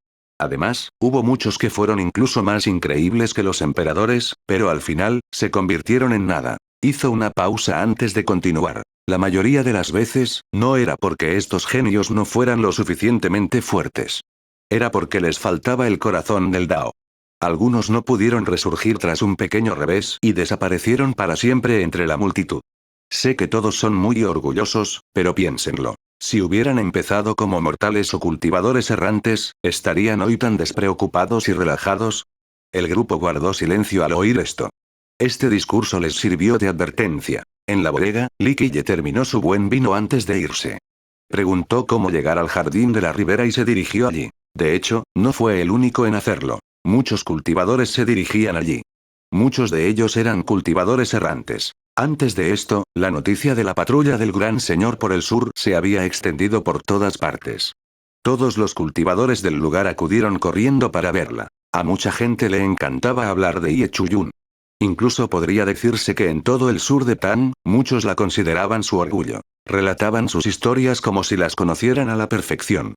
Además, hubo muchos que fueron incluso más increíbles que los emperadores, pero al final, se convirtieron en nada. Hizo una pausa antes de continuar. La mayoría de las veces, no era porque estos genios no fueran lo suficientemente fuertes. Era porque les faltaba el corazón del Dao. Algunos no pudieron resurgir tras un pequeño revés y desaparecieron para siempre entre la multitud. Sé que todos son muy orgullosos, pero piénsenlo. Si hubieran empezado como mortales o cultivadores errantes, ¿estarían hoy tan despreocupados y relajados? El grupo guardó silencio al oír esto. Este discurso les sirvió de advertencia. En la bodega, Li Qiye terminó su buen vino antes de irse. Preguntó cómo llegar al jardín de la ribera y se dirigió allí. De hecho, no fue el único en hacerlo. Muchos cultivadores se dirigían allí. Muchos de ellos eran cultivadores errantes. Antes de esto, la noticia de la patrulla del Gran Señor por el sur se había extendido por todas partes. Todos los cultivadores del lugar acudieron corriendo para verla. A mucha gente le encantaba hablar de Ye Chuyun. Incluso podría decirse que en todo el sur de Tan, muchos la consideraban su orgullo. Relataban sus historias como si las conocieran a la perfección.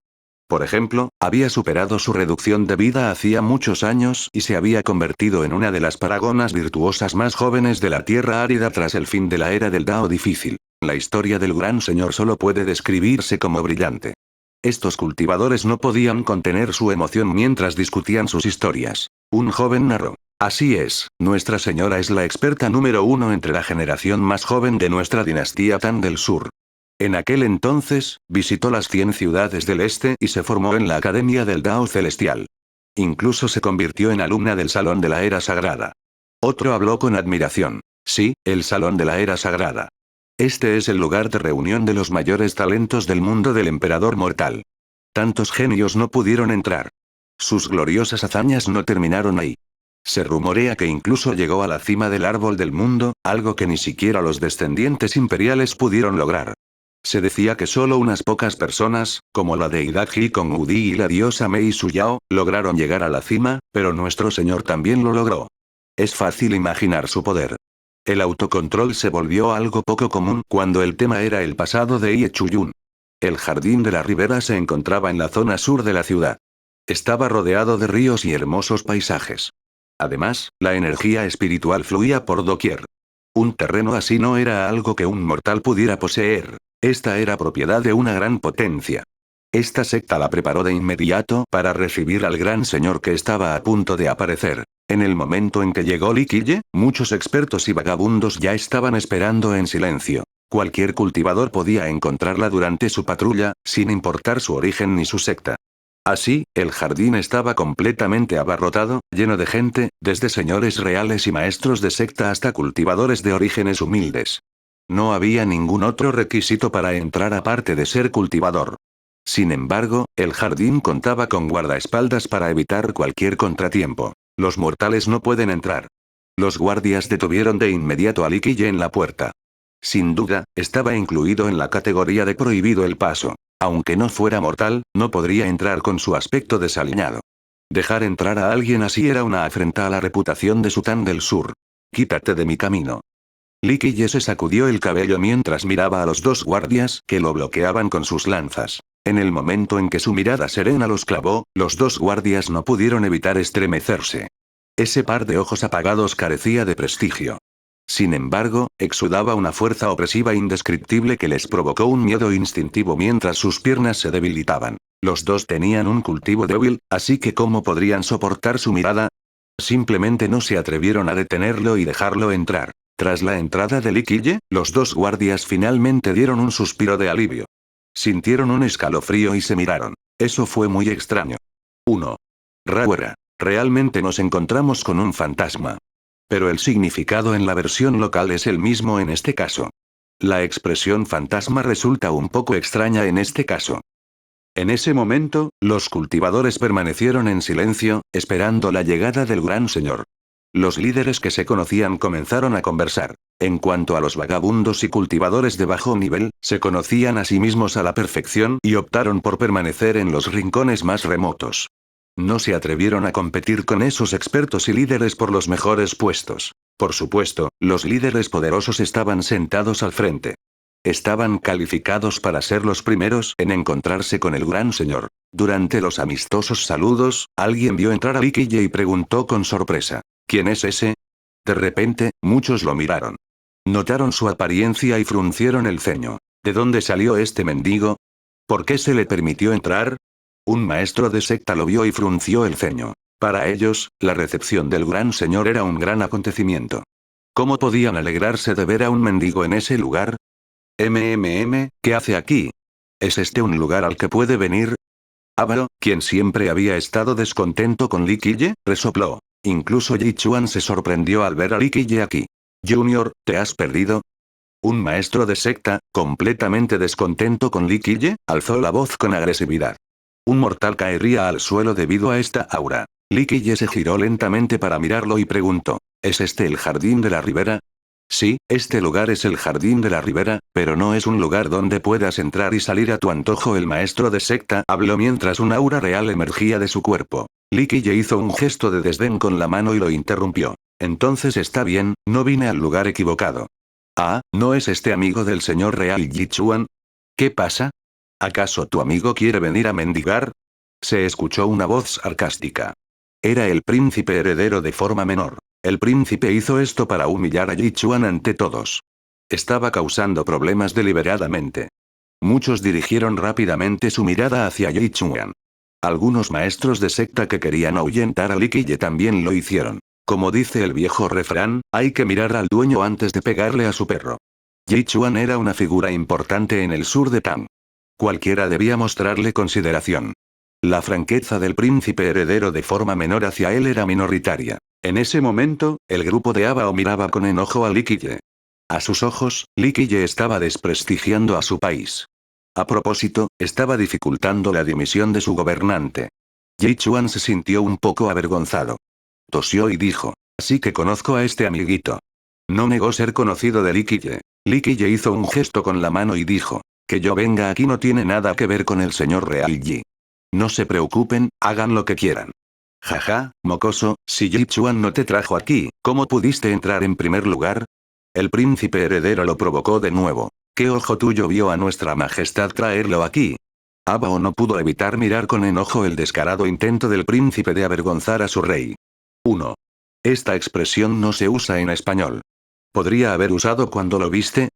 Por ejemplo, había superado su reducción de vida hacía muchos años y se había convertido en una de las paragonas virtuosas más jóvenes de la Tierra árida tras el fin de la era del Dao difícil. La historia del gran señor solo puede describirse como brillante. Estos cultivadores no podían contener su emoción mientras discutían sus historias. Un joven narró: así es, Nuestra Señora es la experta número uno entre la generación más joven de nuestra dinastía Tan del Sur. En aquel entonces, visitó las 100 ciudades del este y se formó en la Academia del Dao Celestial. Incluso se convirtió en alumna del Salón de la Era Sagrada. Otro habló con admiración. Sí, el Salón de la Era Sagrada. Este es el lugar de reunión de los mayores talentos del mundo del emperador mortal. Tantos genios no pudieron entrar. Sus gloriosas hazañas no terminaron ahí. Se rumorea que incluso llegó a la cima del árbol del mundo, algo que ni siquiera los descendientes imperiales pudieron lograr. Se decía que solo unas pocas personas, como la deidad Ji Kong Udi y la diosa Mei Suyao, lograron llegar a la cima, pero nuestro señor también lo logró. Es fácil imaginar su poder. El autocontrol se volvió algo poco común cuando el tema era el pasado de Ye Chuyun. El jardín de la ribera se encontraba en la zona sur de la ciudad. Estaba rodeado de ríos y hermosos paisajes. Además, la energía espiritual fluía por doquier. Un terreno así no era algo que un mortal pudiera poseer. Esta era propiedad de una gran potencia. Esta secta la preparó de inmediato para recibir al gran señor que estaba a punto de aparecer. En el momento en que llegó Li Qiye, muchos expertos y vagabundos ya estaban esperando en silencio. Cualquier cultivador podía encontrarla durante su patrulla, sin importar su origen ni su secta. Así, el jardín estaba completamente abarrotado, lleno de gente, desde señores reales y maestros de secta hasta cultivadores de orígenes humildes. No había ningún otro requisito para entrar aparte de ser cultivador. Sin embargo, el jardín contaba con guardaespaldas para evitar cualquier contratiempo. Los mortales no pueden entrar. Los guardias detuvieron de inmediato a Li Qiye en la puerta. Sin duda, estaba incluido en la categoría de prohibido el paso. Aunque no fuera mortal, no podría entrar con su aspecto desaliñado. Dejar entrar a alguien así era una afrenta a la reputación de Tan del Sur. Quítate de mi camino. Li Qiye se sacudió el cabello mientras miraba a los dos guardias que lo bloqueaban con sus lanzas. En el momento en que su mirada serena los clavó, los dos guardias no pudieron evitar estremecerse. Ese par de ojos apagados carecía de prestigio. Sin embargo, exudaba una fuerza opresiva indescriptible que les provocó un miedo instintivo mientras sus piernas se debilitaban. Los dos tenían un cultivo débil, así que ¿cómo podrían soportar su mirada? Simplemente no se atrevieron a detenerlo y dejarlo entrar. Tras la entrada de Li Qiye, los dos guardias finalmente dieron un suspiro de alivio. Sintieron un escalofrío y se miraron. Eso fue muy extraño. 1. Rawera. Realmente nos encontramos con un fantasma. Pero el significado en la versión local es el mismo en este caso. La expresión fantasma resulta un poco extraña en este caso. En ese momento, los cultivadores permanecieron en silencio, esperando la llegada del gran señor. Los líderes que se conocían comenzaron a conversar. En cuanto a los vagabundos y cultivadores de bajo nivel, se conocían a sí mismos a la perfección y optaron por permanecer en los rincones más remotos. No se atrevieron a competir con esos expertos y líderes por los mejores puestos. Por supuesto, los líderes poderosos estaban sentados al frente. Estaban calificados para ser los primeros en encontrarse con el gran señor. Durante los amistosos saludos, alguien vio entrar a Li Qiye y preguntó con sorpresa: ¿quién es ese? De repente, muchos lo miraron. Notaron su apariencia y fruncieron el ceño. ¿De dónde salió este mendigo? ¿Por qué se le permitió entrar? Un maestro de secta lo vio y frunció el ceño. Para ellos, la recepción del gran señor era un gran acontecimiento. ¿Cómo podían alegrarse de ver a un mendigo en ese lugar? ¿Qué hace aquí? ¿Es este un lugar al que puede venir? Ávaro, quien siempre había estado descontento con Li Qiye, resopló. Incluso Yi Chuan se sorprendió al ver a Li Qiye aquí. Junior, ¿te has perdido? Un maestro de secta, completamente descontento con Li Qiye, alzó la voz con agresividad. Un mortal caería al suelo debido a esta aura. Li Qiye se giró lentamente para mirarlo y preguntó: ¿es este el jardín de la ribera? Sí, este lugar es el jardín de la ribera, pero no es un lugar donde puedas entrar y salir a tu antojo. El maestro de secta habló mientras un aura real emergía de su cuerpo. Li Qiye hizo un gesto de desdén con la mano y lo interrumpió. Entonces está bien, no vine al lugar equivocado. Ah, ¿no es este amigo del señor real Yi Chuan? ¿Qué pasa? ¿Acaso tu amigo quiere venir a mendigar? Se escuchó una voz sarcástica. Era el príncipe heredero de forma menor. El príncipe hizo esto para humillar a Yi Chuan ante todos. Estaba causando problemas deliberadamente. Muchos dirigieron rápidamente su mirada hacia Yi Chuan. Algunos maestros de secta que querían ahuyentar a Li Qiye también lo hicieron. Como dice el viejo refrán, hay que mirar al dueño antes de pegarle a su perro. Yi Chuan era una figura importante en el sur de Tang. Cualquiera debía mostrarle consideración. La franqueza del príncipe heredero de forma menor hacia él era minoritaria. En ese momento, el grupo de Abao miraba con enojo a Li Qiye. A sus ojos, Li Qiye estaba desprestigiando a su país. A propósito, estaba dificultando la dimisión de su gobernante. Yi Chuan se sintió un poco avergonzado. Tosió y dijo: así que conozco a este amiguito. No negó ser conocido de Li Qiye. Li Qiye hizo un gesto con la mano y dijo: que yo venga aquí no tiene nada que ver con el señor real Yi. No se preocupen, hagan lo que quieran. Jaja, mocoso, si Yi Chuan no te trajo aquí, ¿cómo pudiste entrar en primer lugar? El príncipe heredero lo provocó de nuevo. ¿Qué ojo tuyo vio a nuestra majestad traerlo aquí? Abao no pudo evitar mirar con enojo el descarado intento del príncipe de avergonzar a su rey. 1. Esta expresión no se usa en español. ¿Podría haber usado cuando lo viste?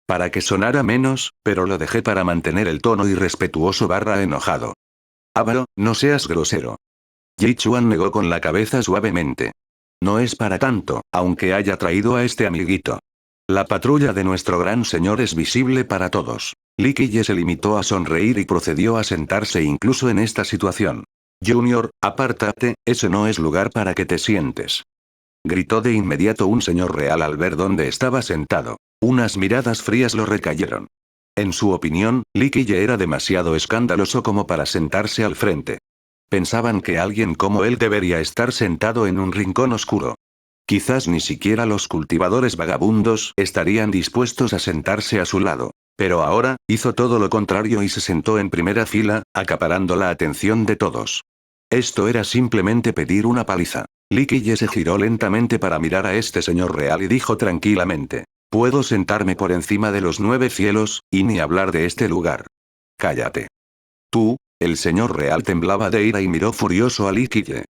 Para que sonara menos, pero lo dejé para mantener el tono irrespetuoso / enojado. Abao, no seas grosero. Yi Chuan negó con la cabeza suavemente. No es para tanto, aunque haya traído a este amiguito. La patrulla de nuestro gran señor es visible para todos. Li Qiye se limitó a sonreír y procedió a sentarse incluso en esta situación. Junior, apártate, ese no es lugar para que te sientes. Gritó de inmediato un señor real al ver dónde estaba sentado. Unas miradas frías lo recayeron. En su opinión, Li Qiye era demasiado escandaloso como para sentarse al frente. Pensaban que alguien como él debería estar sentado en un rincón oscuro. Quizás ni siquiera los cultivadores vagabundos estarían dispuestos a sentarse a su lado. Pero ahora, hizo todo lo contrario y se sentó en primera fila, acaparando la atención de todos. Esto era simplemente pedir una paliza. Li Qiye se giró lentamente para mirar a este señor real y dijo tranquilamente: puedo sentarme por encima de los 9 cielos, y ni hablar de este lugar. Cállate. Tú. El señor real temblaba de ira y miró furioso a Li Qiye.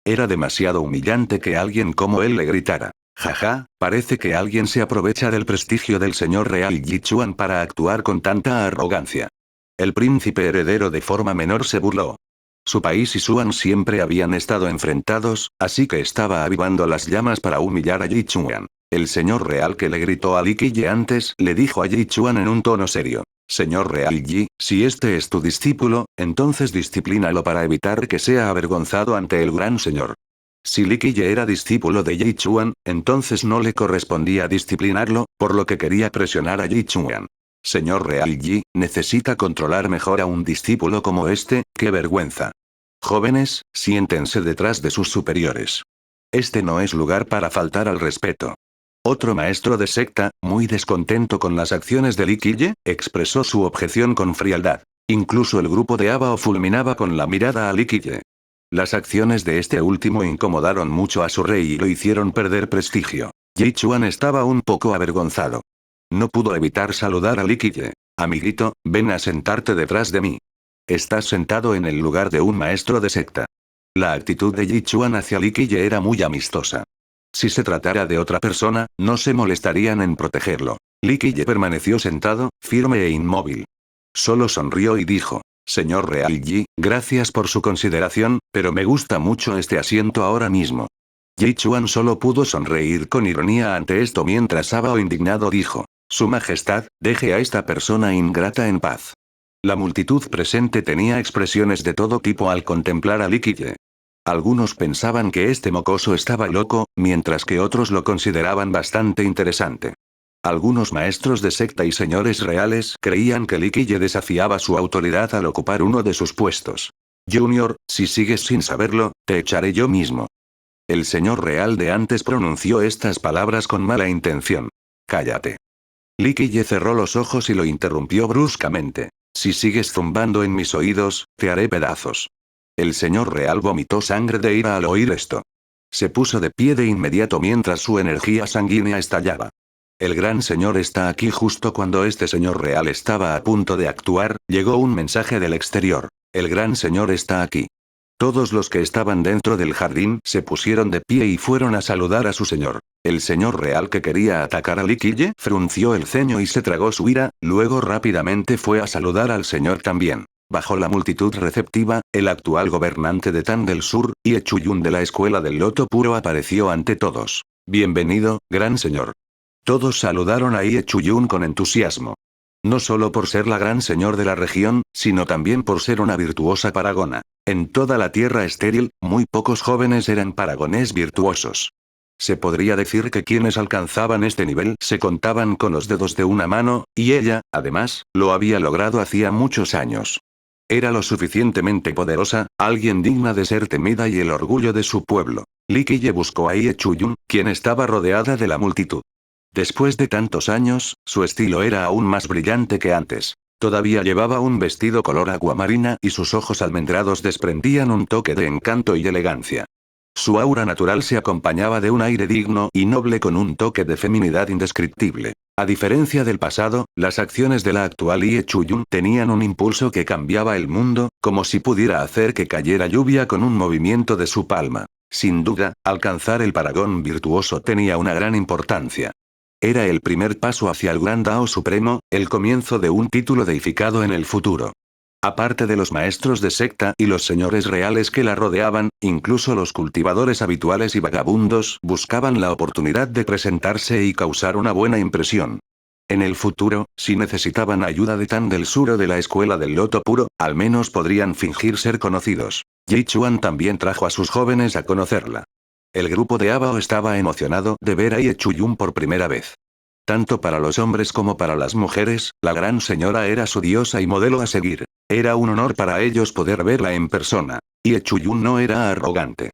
Era demasiado humillante que alguien como él le gritara. Jaja, parece que alguien se aprovecha del prestigio del señor real Yi Chuan para actuar con tanta arrogancia. El príncipe heredero de forma menor se burló. Su país y Xuan siempre habían estado enfrentados, así que estaba avivando las llamas para humillar a Yi Chuan. El señor real que le gritó a Li Qiye antes, le dijo a Yi Chuan en un tono serio: señor real Yi, si este es tu discípulo, entonces disciplínalo para evitar que sea avergonzado ante el gran señor. Si Li Qiye era discípulo de Yi Chuan, entonces no le correspondía disciplinarlo, por lo que quería presionar a Yi Chuan. Señor real Yi, necesita controlar mejor a un discípulo como este, qué vergüenza. Jóvenes, siéntense detrás de sus superiores. Este no es lugar para faltar al respeto. Otro maestro de secta, muy descontento con las acciones de Li Qiye, expresó su objeción con frialdad. Incluso el grupo de Abao fulminaba con la mirada a Li Qiye. Las acciones de este último incomodaron mucho a su rey y lo hicieron perder prestigio. Yi Chuan estaba un poco avergonzado. No pudo evitar saludar a Li Qiye. Amiguito, ven a sentarte detrás de mí. Estás sentado en el lugar de un maestro de secta. La actitud de Yi Chuan hacia Li Qiye era muy amistosa. Si se tratara de otra persona, no se molestarían en protegerlo. Li Qiye permaneció sentado, firme e inmóvil. Solo sonrió y dijo: señor real Yi, gracias por su consideración, pero me gusta mucho este asiento ahora mismo. Yi Chuan solo pudo sonreír con ironía ante esto mientras Abao indignado dijo: su majestad, deje a esta persona ingrata en paz. La multitud presente tenía expresiones de todo tipo al contemplar a Li Qiye. Algunos pensaban que este mocoso estaba loco, mientras que otros lo consideraban bastante interesante. Algunos maestros de secta y señores reales creían que Li Qiye desafiaba su autoridad al ocupar uno de sus puestos. Junior, si sigues sin saberlo, te echaré yo mismo. El señor real de antes pronunció estas palabras con mala intención. Cállate. Li Qiye cerró los ojos y lo interrumpió bruscamente. Si sigues zumbando en mis oídos, te haré pedazos. El señor real vomitó sangre de ira al oír esto. Se puso de pie de inmediato mientras su energía sanguínea estallaba. El gran señor está aquí. Justo cuando este señor real estaba a punto de actuar, llegó un mensaje del exterior. El gran señor está aquí. Todos los que estaban dentro del jardín se pusieron de pie y fueron a saludar a su señor. El señor real que quería atacar a Li Qiye frunció el ceño y se tragó su ira, luego rápidamente fue a saludar al señor también. Bajo la multitud receptiva, el actual gobernante de Tan del Sur, Ye Chuyun de la escuela del Loto Puro apareció ante todos. Bienvenido, gran señor. Todos saludaron a Ye Chuyun con entusiasmo. No solo por ser la gran señor de la región, sino también por ser una virtuosa paragona. En toda la tierra estéril, muy pocos jóvenes eran paragones virtuosos. Se podría decir que quienes alcanzaban este nivel se contaban con los dedos de una mano, y ella, además, lo había logrado hacía muchos años. Era lo suficientemente poderosa, alguien digna de ser temida y el orgullo de su pueblo. Li Qiye buscó a Ye Chuyun, quien estaba rodeada de la multitud. Después de tantos años, su estilo era aún más brillante que antes. Todavía llevaba un vestido color aguamarina y sus ojos almendrados desprendían un toque de encanto y elegancia. Su aura natural se acompañaba de un aire digno y noble con un toque de feminidad indescriptible. A diferencia del pasado, las acciones de la actual Ye Chuyun tenían un impulso que cambiaba el mundo, como si pudiera hacer que cayera lluvia con un movimiento de su palma. Sin duda, alcanzar el paragón virtuoso tenía una gran importancia. Era el primer paso hacia el Gran Dao Supremo, el comienzo de un título deificado en el futuro. Aparte de los maestros de secta y los señores reales que la rodeaban, incluso los cultivadores habituales y vagabundos buscaban la oportunidad de presentarse y causar una buena impresión. En el futuro, si necesitaban ayuda de Tan del Sur o de la escuela del Loto Puro, al menos podrían fingir ser conocidos. Ye Chuan también trajo a sus jóvenes a conocerla. El grupo de Abao estaba emocionado de ver a Ye Chuyun por primera vez. Tanto para los hombres como para las mujeres, la gran señora era su diosa y modelo a seguir. Era un honor para ellos poder verla en persona. Ye Chuyun no era arrogante.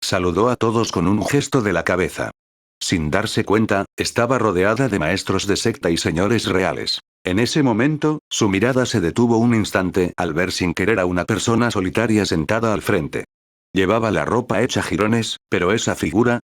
Saludó a todos con un gesto de la cabeza. Sin darse cuenta, estaba rodeada de maestros de secta y señores reales. En ese momento, su mirada se detuvo un instante al ver sin querer a una persona solitaria sentada al frente. Llevaba la ropa hecha jirones, pero esa figura,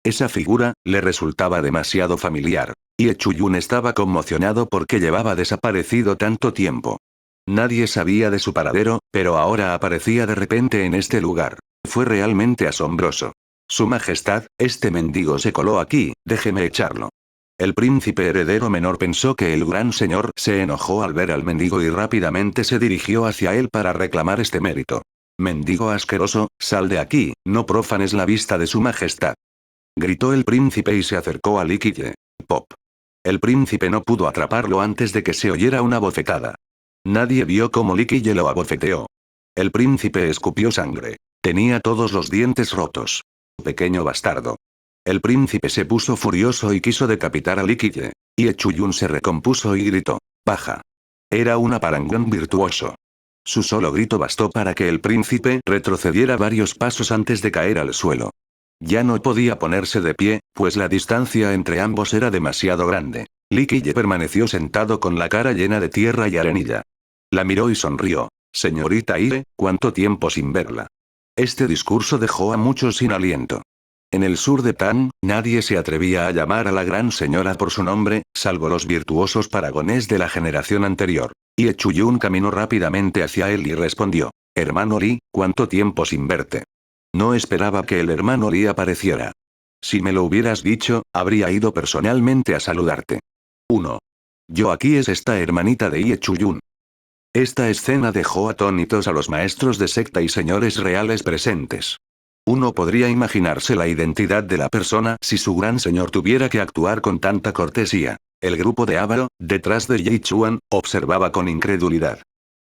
le resultaba demasiado familiar. Ye Chuyun estaba conmocionado porque llevaba desaparecido tanto tiempo. Nadie sabía de su paradero, pero ahora aparecía de repente en este lugar. Fue realmente asombroso. Su Majestad, este mendigo se coló aquí, déjeme echarlo. El príncipe heredero menor pensó que el gran señor se enojó al ver al mendigo y rápidamente se dirigió hacia él para reclamar este mérito. Mendigo asqueroso, sal de aquí, no profanes la vista de su majestad. Gritó el príncipe y se acercó a Li Qiye. Pop. El príncipe no pudo atraparlo antes de que se oyera una bofetada. Nadie vio cómo Li Qiye lo abofeteó. El príncipe escupió sangre. Tenía todos los dientes rotos. Pequeño bastardo. El príncipe se puso furioso y quiso decapitar a Li Qiye. Ye Chuyun se recompuso y gritó. Paja. Era una parangón virtuoso. Su solo grito bastó para que el príncipe retrocediera varios pasos antes de caer al suelo. Ya no podía ponerse de pie, pues la distancia entre ambos era demasiado grande. Li Qiye permaneció sentado con la cara llena de tierra y arenilla. La miró y sonrió. Señorita Ire, ¿cuánto tiempo sin verla? Este discurso dejó a muchos sin aliento. En el sur de Tan, nadie se atrevía a llamar a la gran señora por su nombre, salvo los virtuosos paragones de la generación anterior. Ye Chuyun caminó rápidamente hacia él y respondió. Hermano Li, ¿cuánto tiempo sin verte? No esperaba que el hermano Li apareciera. Si me lo hubieras dicho, habría ido personalmente a saludarte. 1. Yo aquí es esta hermanita de Ye Chuyun. Esta escena dejó atónitos a los maestros de secta y señores reales presentes. Uno podría imaginarse la identidad de la persona si su gran señor tuviera que actuar con tanta cortesía. El grupo de Abao, detrás de Ye Chuan, observaba con incredulidad.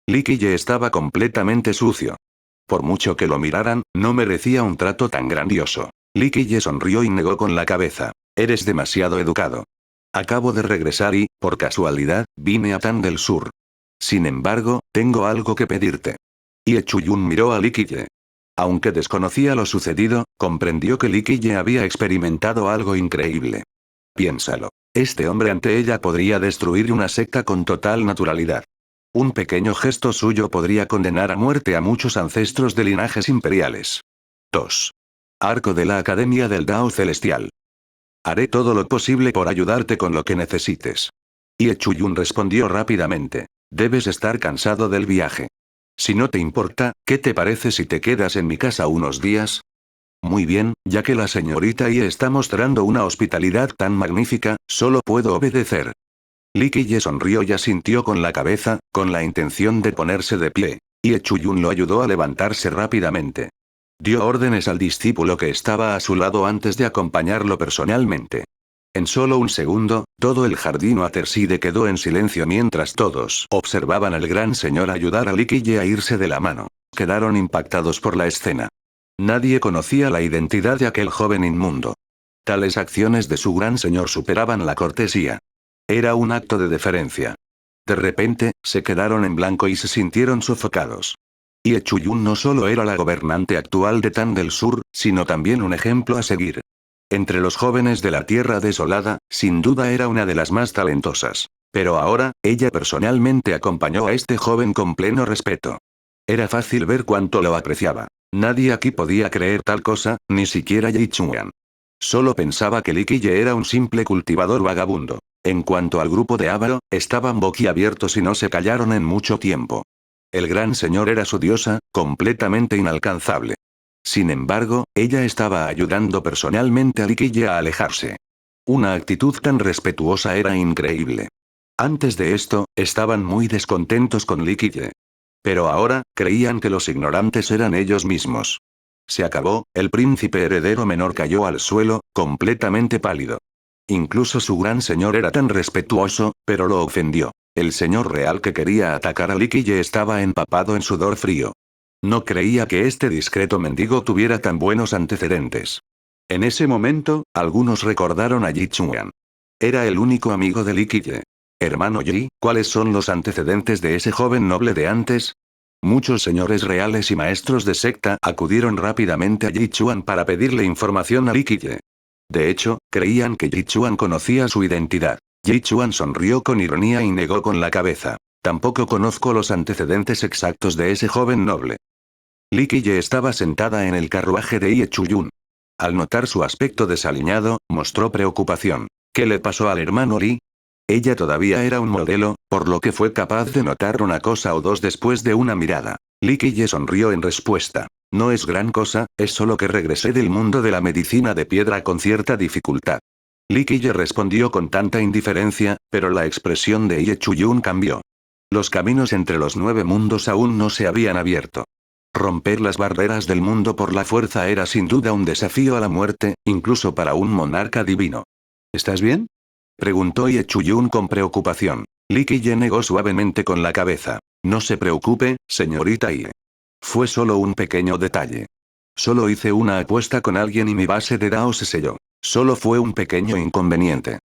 Li Qiye estaba completamente sucio. Por mucho que lo miraran, no merecía un trato tan grandioso. Li Qiye sonrió y negó con la cabeza. Eres demasiado educado. Acabo de regresar y, por casualidad, vine a Tan del Sur. Sin embargo, tengo algo que pedirte. Ye Chuyun miró a Li Qiye. Aunque desconocía lo sucedido, comprendió que Li Qiye había experimentado algo increíble. Piénsalo. Este hombre ante ella podría destruir una secta con total naturalidad. Un pequeño gesto suyo podría condenar a muerte a muchos ancestros de linajes imperiales. 2. Arco de la Academia del Dao Celestial. Haré todo lo posible por ayudarte con lo que necesites. Ye Chuyun respondió rápidamente. Debes estar cansado del viaje. Si no te importa, ¿qué te parece si te quedas en mi casa unos días? Muy bien, ya que la señorita Ye está mostrando una hospitalidad tan magnífica, solo puedo obedecer. Li Qiye sonrió y asintió con la cabeza, con la intención de ponerse de pie. Ye Chuyun lo ayudó a levantarse rápidamente. Dio órdenes al discípulo que estaba a su lado antes de acompañarlo personalmente. En solo un segundo, todo el jardín Waterside quedó en silencio mientras todos observaban al gran señor ayudar a Li Qiye a irse de la mano. Quedaron impactados por la escena. Nadie conocía la identidad de aquel joven inmundo. Tales acciones de su gran señor superaban la cortesía. Era un acto de deferencia. De repente, se quedaron en blanco y se sintieron sofocados. Ye Chuyun no solo era la gobernante actual de Tan del Sur, sino también un ejemplo a seguir. Entre los jóvenes de la Tierra Desolada, sin duda era una de las más talentosas. Pero ahora, ella personalmente acompañó a este joven con pleno respeto. Era fácil ver cuánto lo apreciaba. Nadie aquí podía creer tal cosa, ni siquiera Ye Chuan. Solo pensaba que Li Qiye era un simple cultivador vagabundo. En cuanto al grupo de Ávaro, estaban boquiabiertos y no se callaron en mucho tiempo. El gran señor era su diosa, completamente inalcanzable. Sin embargo, ella estaba ayudando personalmente a Li Qiye a alejarse. Una actitud tan respetuosa era increíble. Antes de esto, estaban muy descontentos con Li Qiye. Pero ahora, creían que los ignorantes eran ellos mismos. Se acabó, el príncipe heredero menor cayó al suelo, completamente pálido. Incluso su gran señor era tan respetuoso, pero lo ofendió. El señor real que quería atacar a Li Qiye estaba empapado en sudor frío. No creía que este discreto mendigo tuviera tan buenos antecedentes. En ese momento, algunos recordaron a Yi Chuan. Era el único amigo de Li Qiye. Hermano Yi, ¿cuáles son los antecedentes de ese joven noble de antes? Muchos señores reales y maestros de secta acudieron rápidamente a Yi Chuan para pedirle información a Li Qiye. De hecho, creían que Yi Chuan conocía su identidad. Yi Chuan sonrió con ironía y negó con la cabeza. Tampoco conozco los antecedentes exactos de ese joven noble. Li Qiye estaba sentada en el carruaje de Ye Chuyun. Al notar su aspecto desaliñado, mostró preocupación. ¿Qué le pasó al hermano Li? Ella todavía era un modelo, por lo que fue capaz de notar una cosa o dos después de una mirada. Li Qiye sonrió en respuesta. No es gran cosa, es solo que regresé del mundo de la medicina de piedra con cierta dificultad. Li Qiye respondió con tanta indiferencia, pero la expresión de Ye Chuyun cambió. Los caminos entre los 9 mundos aún no se habían abierto. Romper las barreras del mundo por la fuerza era sin duda un desafío a la muerte, incluso para un monarca divino. ¿Estás bien?, preguntó Ye Chuyun con preocupación. Li Qiye negó suavemente con la cabeza. No se preocupe, señorita Ye. Fue solo un pequeño detalle. Solo hice una apuesta con alguien y mi base de Dao se selló. Solo fue un pequeño inconveniente.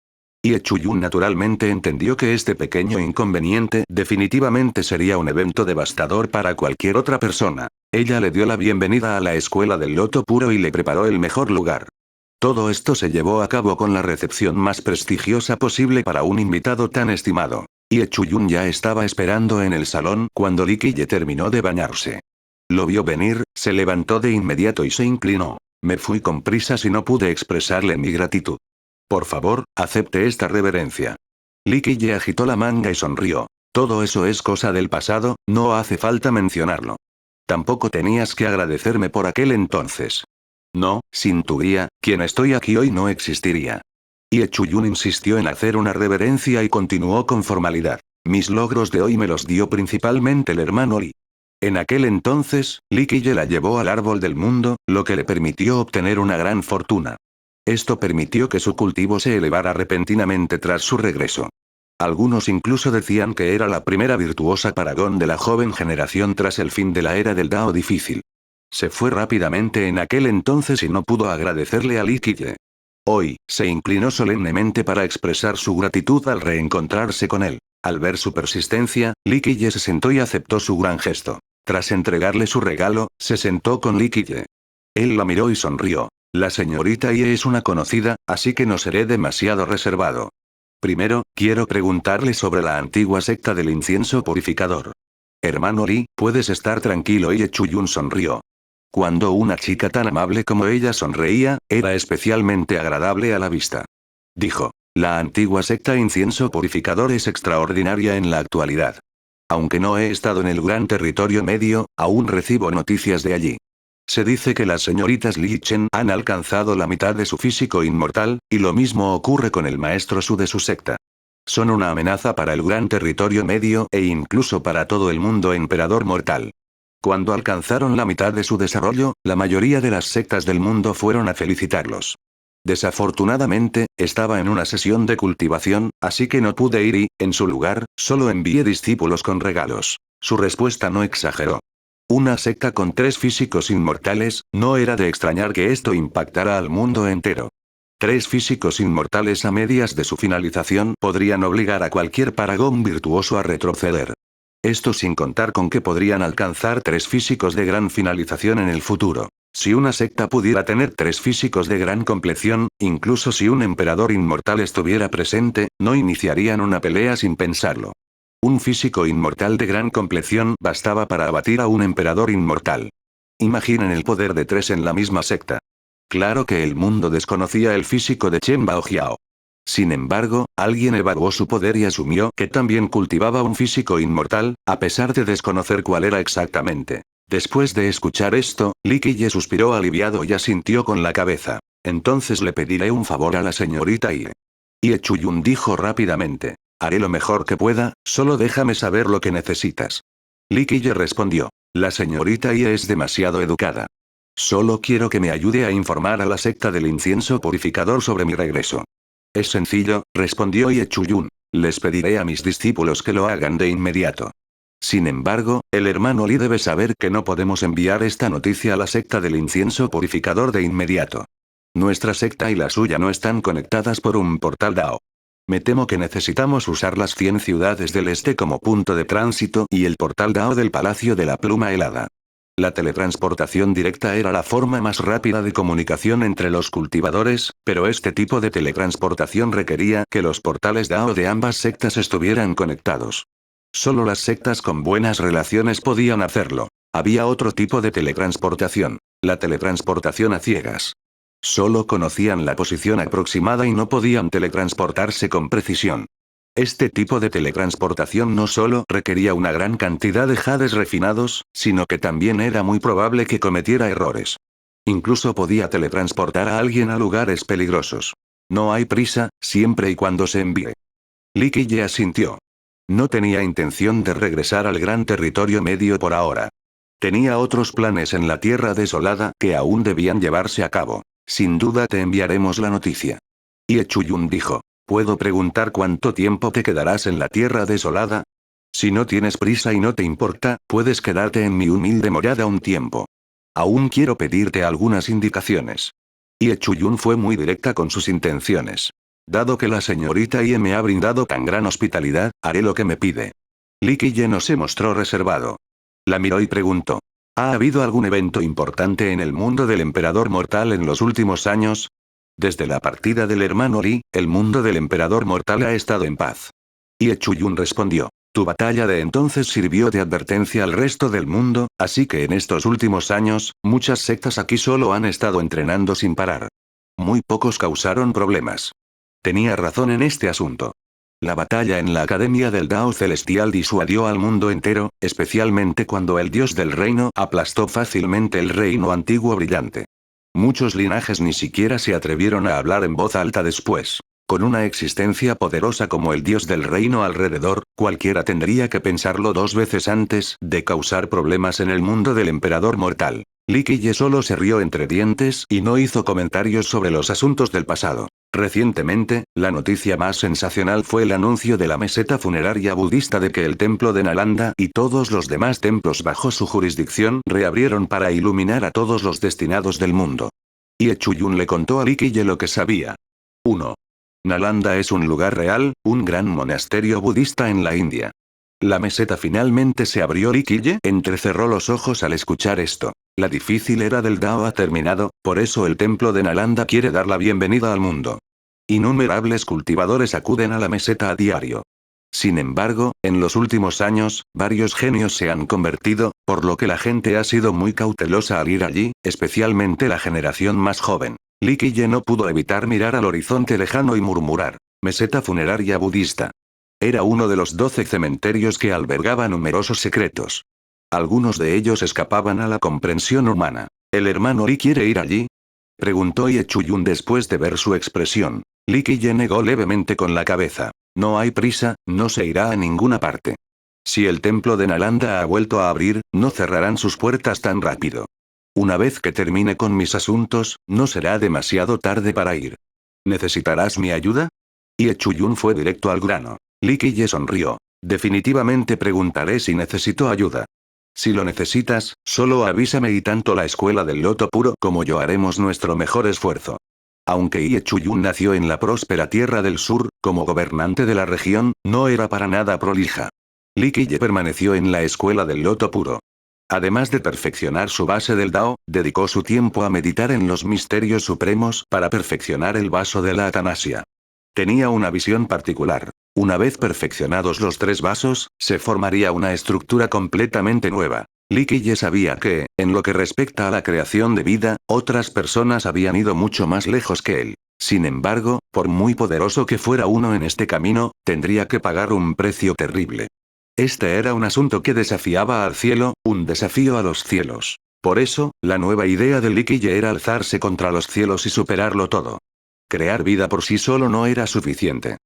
Ye Chuyun naturalmente entendió que este pequeño inconveniente definitivamente sería un evento devastador para cualquier otra persona. Ella le dio la bienvenida a la escuela del loto puro y le preparó el mejor lugar. Todo esto se llevó a cabo con la recepción más prestigiosa posible para un invitado tan estimado. Ye Chuyun ya estaba esperando en el salón cuando Li Qiye terminó de bañarse. Lo vio venir, se levantó de inmediato y se inclinó. Me fui con prisas y no pude expresarle mi gratitud. Por favor, acepte esta reverencia. Li Qiye agitó la manga y sonrió. Todo eso es cosa del pasado, no hace falta mencionarlo. Tampoco tenías que agradecerme por aquel entonces. No, sin tu guía, quien estoy aquí hoy no existiría. Ye Chuyun insistió en hacer una reverencia y continuó con formalidad. Mis logros de hoy me los dio principalmente el hermano Li. En aquel entonces, Li Qiye la llevó al árbol del mundo, lo que le permitió obtener una gran fortuna. Esto permitió que su cultivo se elevara repentinamente tras su regreso. Algunos incluso decían que era la primera virtuosa paragón de la joven generación tras el fin de la era del Dao difícil. Se fue rápidamente en aquel entonces y no pudo agradecerle a Li Qiye. Hoy, se inclinó solemnemente para expresar su gratitud al reencontrarse con él. Al ver su persistencia, Li Qiye se sentó y aceptó su gran gesto. Tras entregarle su regalo, se sentó con Li Qiye. Él la miró y sonrió. La señorita Ye es una conocida, así que no seré demasiado reservado. Primero, quiero preguntarle sobre la antigua secta del incienso purificador. Hermano Li, puedes estar tranquilo. Ye Chuyun sonrió. Cuando una chica tan amable como ella sonreía, era especialmente agradable a la vista. Dijo. La antigua secta Incienso Purificador es extraordinaria en la actualidad. Aunque no he estado en el Gran Territorio Medio, aún recibo noticias de allí. Se dice que las señoritas Li Chen han alcanzado la mitad de su físico inmortal, y lo mismo ocurre con el maestro Su de su secta. Son una amenaza para el Gran Territorio Medio e incluso para todo el mundo emperador mortal. Cuando alcanzaron la mitad de su desarrollo, la mayoría de las sectas del mundo fueron a felicitarlos. Desafortunadamente, estaba en una sesión de cultivación, así que no pude ir y, en su lugar, solo envié discípulos con regalos. Su respuesta no exageró. Una secta con 3 físicos inmortales, no era de extrañar que esto impactara al mundo entero. 3 físicos inmortales a medias de su finalización podrían obligar a cualquier paragón virtuoso a retroceder. Esto sin contar con que podrían alcanzar 3 físicos de gran finalización en el futuro. Si una secta pudiera tener 3 físicos de gran compleción, incluso si un emperador inmortal estuviera presente, no iniciarían una pelea sin pensarlo. Un físico inmortal de gran compleción bastaba para abatir a un emperador inmortal. Imaginen el poder de 3 en la misma secta. Claro que el mundo desconocía el físico de Chen Baojiao. Sin embargo, alguien evaluó su poder y asumió que también cultivaba un físico inmortal, a pesar de desconocer cuál era exactamente. Después de escuchar esto, Li Qiye suspiró aliviado y asintió con la cabeza. Entonces le pediré un favor a la señorita Ie. Ie Chuyun dijo rápidamente. Haré lo mejor que pueda, solo déjame saber lo que necesitas. Li Qiye respondió. La señorita Ie es demasiado educada. Solo quiero que me ayude a informar a la secta del incienso purificador sobre mi regreso. Es sencillo, respondió Ie Chuyun. Les pediré a mis discípulos que lo hagan de inmediato. Sin embargo, el hermano Li debe saber que no podemos enviar esta noticia a la secta del incienso purificador de inmediato. Nuestra secta y la suya no están conectadas por un portal Dao. Me temo que necesitamos usar las 100 ciudades del este como punto de tránsito y el portal Dao del Palacio de la Pluma Helada. La teletransportación directa era la forma más rápida de comunicación entre los cultivadores, pero este tipo de teletransportación requería que los portales Dao de ambas sectas estuvieran conectados. Solo las sectas con buenas relaciones podían hacerlo. Había otro tipo de teletransportación, la teletransportación a ciegas. Solo conocían la posición aproximada y no podían teletransportarse con precisión. Este tipo de teletransportación no solo requería una gran cantidad de jades refinados, sino que también era muy probable que cometiera errores. Incluso podía teletransportar a alguien a lugares peligrosos. No hay prisa, siempre y cuando se envíe. Li Qiye asintió. No tenía intención de regresar al Gran Territorio Medio por ahora. Tenía otros planes en la Tierra Desolada que aún debían llevarse a cabo. Sin duda te enviaremos la noticia. Ie Chuyun dijo. ¿Puedo preguntar cuánto tiempo te quedarás en la Tierra Desolada? Si no tienes prisa y no te importa, puedes quedarte en mi humilde morada un tiempo. Aún quiero pedirte algunas indicaciones. Ie Chuyun fue muy directa con sus intenciones. Dado que la señorita Ie me ha brindado tan gran hospitalidad, haré lo que me pide. Li Qiye no se mostró reservado. La miró y preguntó. ¿Ha habido algún evento importante en el mundo del emperador mortal en los últimos años? Desde la partida del hermano Li, el mundo del emperador mortal ha estado en paz. Ie Chuyun respondió. Tu batalla de entonces sirvió de advertencia al resto del mundo, así que en estos últimos años, muchas sectas aquí solo han estado entrenando sin parar. Muy pocos causaron problemas. Tenía razón en este asunto. La batalla en la Academia del Dao Celestial disuadió al mundo entero, especialmente cuando el dios del reino aplastó fácilmente el reino antiguo brillante. Muchos linajes ni siquiera se atrevieron a hablar en voz alta después. Con una existencia poderosa como el dios del reino alrededor, cualquiera tendría que pensarlo 2 veces antes de causar problemas en el mundo del emperador mortal. Li Qiye solo se rió entre dientes y no hizo comentarios sobre los asuntos del pasado. Recientemente, la noticia más sensacional fue el anuncio de la meseta funeraria budista de que el templo de Nalanda y todos los demás templos bajo su jurisdicción reabrieron para iluminar a todos los destinados del mundo. Ie Chuyun le contó a Li Qiye lo que sabía. 1. Nalanda es un lugar real, un gran monasterio budista en la India. La meseta finalmente se abrió. Li Qiye entrecerró los ojos al escuchar esto. La difícil era del Dao ha terminado, por eso el templo de Nalanda quiere dar la bienvenida al mundo. Innumerables cultivadores acuden a la meseta a diario. Sin embargo, en los últimos años, varios genios se han convertido, por lo que la gente ha sido muy cautelosa al ir allí, especialmente la generación más joven. Lee Kille no pudo evitar mirar al horizonte lejano y murmurar: meseta funeraria budista. Era uno de los 12 cementerios que albergaba numerosos secretos. Algunos de ellos escapaban a la comprensión humana. ¿El hermano Lee quiere ir allí?, preguntó Ye Chuyun después de ver su expresión. Lee Kille negó levemente con la cabeza. No hay prisa, no se irá a ninguna parte. Si el templo de Nalanda ha vuelto a abrir, no cerrarán sus puertas tan rápido. Una vez que termine con mis asuntos, no será demasiado tarde para ir. ¿Necesitarás mi ayuda? Ye Chuyun fue directo al grano. Lee Kille sonrió. Definitivamente preguntaré si necesito ayuda. Si lo necesitas, solo avísame y tanto la escuela del loto puro como yo haremos nuestro mejor esfuerzo. Aunque Ye Chuyun nació en la próspera tierra del sur, como gobernante de la región, no era para nada prolija. Lee Kille permaneció en la escuela del loto puro. Además de perfeccionar su base del Dao, dedicó su tiempo a meditar en los misterios supremos para perfeccionar el vaso de la Atanasia. Tenía una visión particular. Una vez perfeccionados los 3 vasos, se formaría una estructura completamente nueva. Lee Kille sabía que, en lo que respecta a la creación de vida, otras personas habían ido mucho más lejos que él. Sin embargo, por muy poderoso que fuera uno en este camino, tendría que pagar un precio terrible. Este era un asunto que desafiaba al cielo, un desafío a los cielos. Por eso, la nueva idea de Lee Kille era alzarse contra los cielos y superarlo todo. Crear vida por sí solo no era suficiente.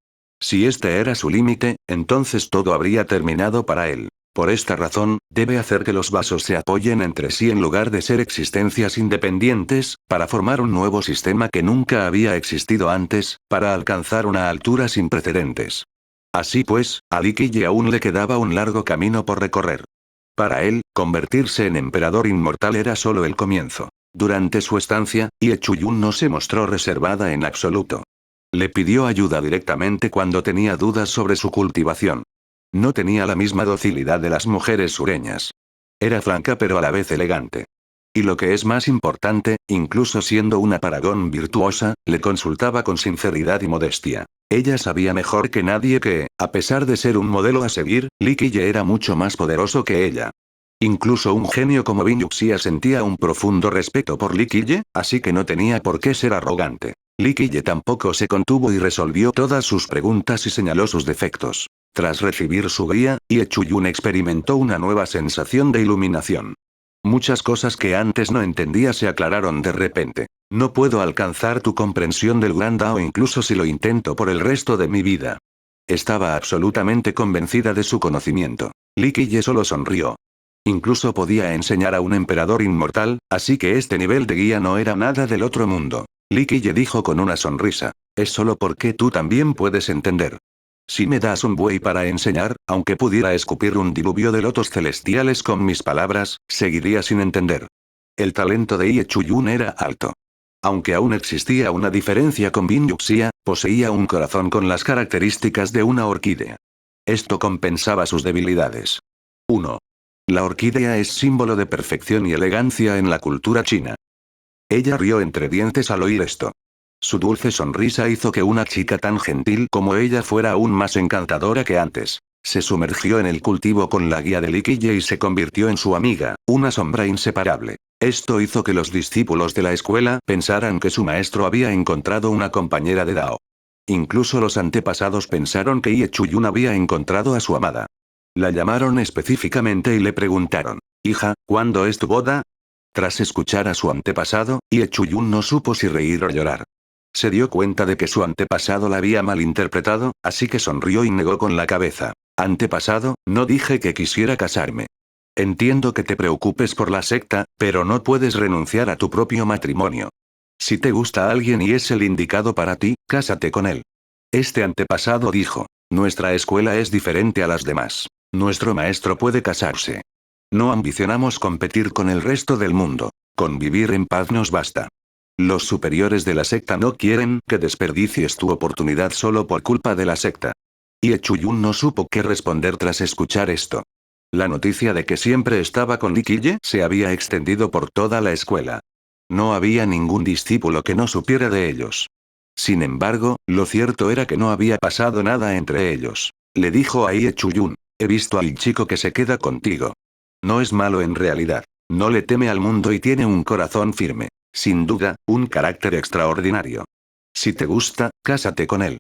Si este era su límite, entonces todo habría terminado para él. Por esta razón, debe hacer que los vasos se apoyen entre sí en lugar de ser existencias independientes, para formar un nuevo sistema que nunca había existido antes, para alcanzar una altura sin precedentes. Así pues, a Lee Kille aún le quedaba un largo camino por recorrer. Para él, convertirse en emperador inmortal era solo el comienzo. Durante su estancia, Ye Chuyun no se mostró reservada en absoluto. Le pidió ayuda directamente cuando tenía dudas sobre su cultivación. No tenía la misma docilidad de las mujeres sureñas. Era franca pero a la vez elegante. Y lo que es más importante, incluso siendo una paragón virtuosa, le consultaba con sinceridad y modestia. Ella sabía mejor que nadie que, a pesar de ser un modelo a seguir, Lee Kille era mucho más poderoso que ella. Incluso un genio como Bin Yuxia sentía un profundo respeto por Lee Kille, así que no tenía por qué ser arrogante. Lee Kille tampoco se contuvo y resolvió todas sus preguntas y señaló sus defectos. Tras recibir su guía, Ye Chuyun experimentó una nueva sensación de iluminación. Muchas cosas que antes no entendía se aclararon de repente. No puedo alcanzar tu comprensión del Gran Dao incluso si lo intento por el resto de mi vida. Estaba absolutamente convencida de su conocimiento. Lee Kille solo sonrió. Incluso podía enseñar a un emperador inmortal, así que este nivel de guía no era nada del otro mundo. Lee Kille dijo con una sonrisa. Es solo porque tú también puedes entender. Si me das un buey para enseñar, aunque pudiera escupir un diluvio de lotos celestiales con mis palabras, seguiría sin entender. El talento de Ye Chuyun era alto. Aunque aún existía una diferencia con Bin Yuxia, poseía un corazón con las características de una orquídea. Esto compensaba sus debilidades. 1. La orquídea es símbolo de perfección y elegancia en la cultura china. Ella rió entre dientes al oír esto. Su dulce sonrisa hizo que una chica tan gentil como ella fuera aún más encantadora que antes. Se sumergió en el cultivo con la guía de Lee Kille y se convirtió en su amiga, una sombra inseparable. Esto hizo que los discípulos de la escuela pensaran que su maestro había encontrado una compañera de Dao. Incluso los antepasados pensaron que Ye Chuyun había encontrado a su amada. La llamaron específicamente y le preguntaron: hija, ¿cuándo es tu boda? Tras escuchar a su antepasado, Ye Chuyun no supo si reír o llorar. Se dio cuenta de que su antepasado la había malinterpretado, así que sonrió y negó con la cabeza. Antepasado, no dije que quisiera casarme. Entiendo que te preocupes por la secta, pero no puedes renunciar a tu propio matrimonio. Si te gusta alguien y es el indicado para ti, cásate con él. Este antepasado dijo: nuestra escuela es diferente a las demás. Nuestro maestro puede casarse. No ambicionamos competir con el resto del mundo. Con vivir en paz nos basta. Los superiores de la secta no quieren que desperdicies tu oportunidad solo por culpa de la secta. Ye Chuyun no supo qué responder tras escuchar esto. La noticia de que siempre estaba con Lee Kille se había extendido por toda la escuela. No había ningún discípulo que no supiera de ellos. Sin embargo, lo cierto era que no había pasado nada entre ellos. Le dijo a Ye Chuyun: he visto al chico que se queda contigo. No es malo en realidad. No le teme al mundo y tiene un corazón firme. Sin duda, un carácter extraordinario. Si te gusta, cásate con él.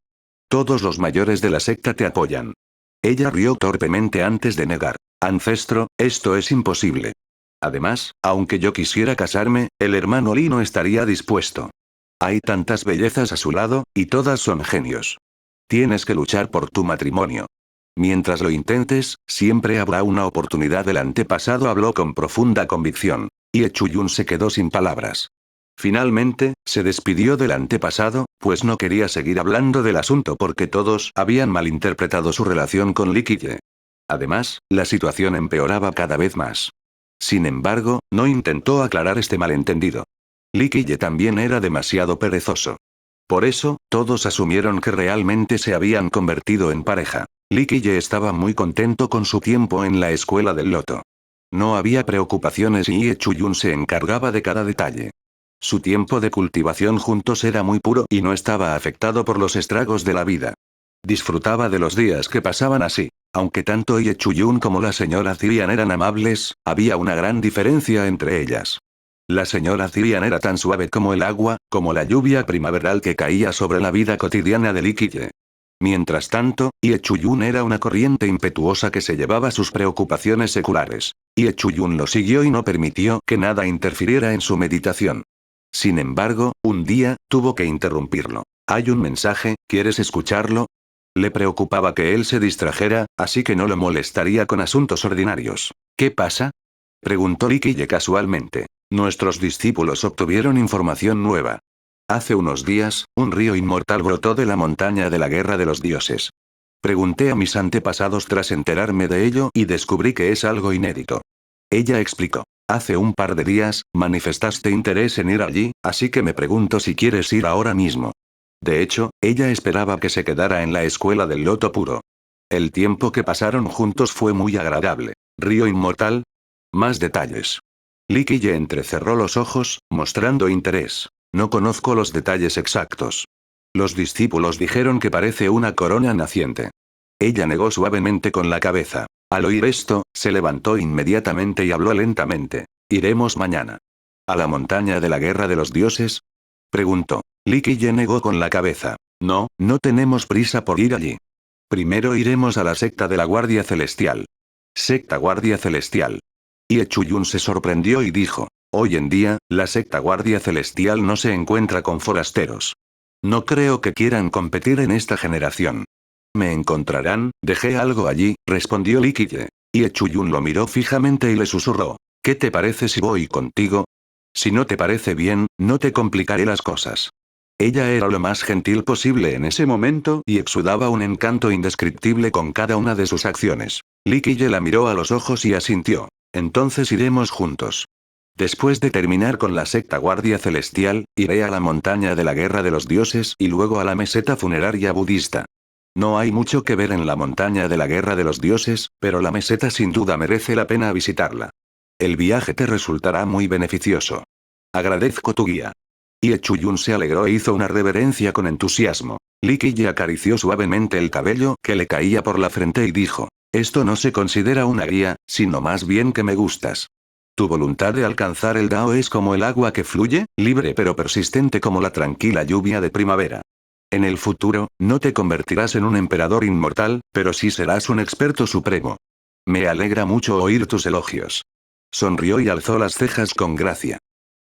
Todos los mayores de la secta te apoyan. Ella rió torpemente antes de negar. Ancestro, esto es imposible. Además, aunque yo quisiera casarme, el hermano Lee no estaría dispuesto. Hay tantas bellezas a su lado, y todas son genios. Tienes que luchar por tu matrimonio. Mientras lo intentes, siempre habrá una oportunidad. El antepasado habló con profunda convicción. Y Chuyun se quedó sin palabras. Finalmente, se despidió del antepasado, pues no quería seguir hablando del asunto porque todos habían malinterpretado su relación con Lee Kye. Además, la situación empeoraba cada vez más. Sin embargo, no intentó aclarar este malentendido. Lee Kye también era demasiado perezoso. Por eso, todos asumieron que realmente se habían convertido en pareja. Lee Kye estaba muy contento con su tiempo en la escuela del loto. No había preocupaciones y Ie Chuyun se encargaba de cada detalle. Su tiempo de cultivación juntos era muy puro y no estaba afectado por los estragos de la vida. Disfrutaba de los días que pasaban así. Aunque tanto Ie Chuyun como la señora Zirian eran amables, había una gran diferencia entre ellas. La señora Zirian era tan suave como el agua, como la lluvia primaveral que caía sobre la vida cotidiana de Lee Kye. Mientras tanto, Ie Chuyun era una corriente impetuosa que se llevaba sus preocupaciones seculares. Ie Chuyun lo siguió y no permitió que nada interfiriera en su meditación. Sin embargo, un día, tuvo que interrumpirlo. Hay un mensaje, ¿quieres escucharlo? Le preocupaba que él se distrajera, así que no lo molestaría con asuntos ordinarios. ¿Qué pasa? Preguntó Lee Kye casualmente. Nuestros discípulos obtuvieron información nueva. Hace unos días, un río inmortal brotó de la montaña de la guerra de los dioses. Pregunté a mis antepasados tras enterarme de ello y descubrí que es algo inédito. Ella explicó. Hace un par de días, manifestaste interés en ir allí, así que me pregunto si quieres ir ahora mismo. De hecho, ella esperaba que se quedara en la escuela del loto puro. El tiempo que pasaron juntos fue muy agradable. ¿Río inmortal? Más detalles. Lee Kye entrecerró los ojos, mostrando interés. No conozco los detalles exactos. Los discípulos dijeron que parece una corona naciente. Ella negó suavemente con la cabeza. Al oír esto, se levantó inmediatamente y habló lentamente. ¿Iremos mañana a la montaña de la guerra de los dioses? Preguntó. Lee Kye negó con la cabeza. No, no tenemos prisa por ir allí. Primero iremos a la secta de la Guardia Celestial. Secta Guardia Celestial. Ie Chuyun se sorprendió y dijo. Hoy en día, la secta Guardia Celestial no se encuentra con forasteros. No creo que quieran competir en esta generación. Me encontrarán, dejé algo allí, respondió Lee Kye. Ie Chuyun lo miró fijamente y le susurró. ¿Qué te parece si voy contigo? Si no te parece bien, no te complicaré las cosas. Ella era lo más gentil posible en ese momento y exudaba un encanto indescriptible con cada una de sus acciones. Lee Kye la miró a los ojos y asintió. Entonces iremos juntos. Después de terminar con la secta Guardia Celestial, iré a la montaña de la guerra de los dioses y luego a la meseta funeraria budista. No hay mucho que ver en la montaña de la guerra de los dioses, pero la meseta sin duda merece la pena visitarla. El viaje te resultará muy beneficioso. Agradezco tu guía. Ie Chuyun se alegró e hizo una reverencia con entusiasmo. Lee Kye acarició suavemente el cabello que le caía por la frente y dijo. Esto no se considera una guía, sino más bien que me gustas. Tu voluntad de alcanzar el Dao es como el agua que fluye, libre pero persistente como la tranquila lluvia de primavera. En el futuro, no te convertirás en un emperador inmortal, pero sí serás un experto supremo. Me alegra mucho oír tus elogios. Sonrió y alzó las cejas con gracia.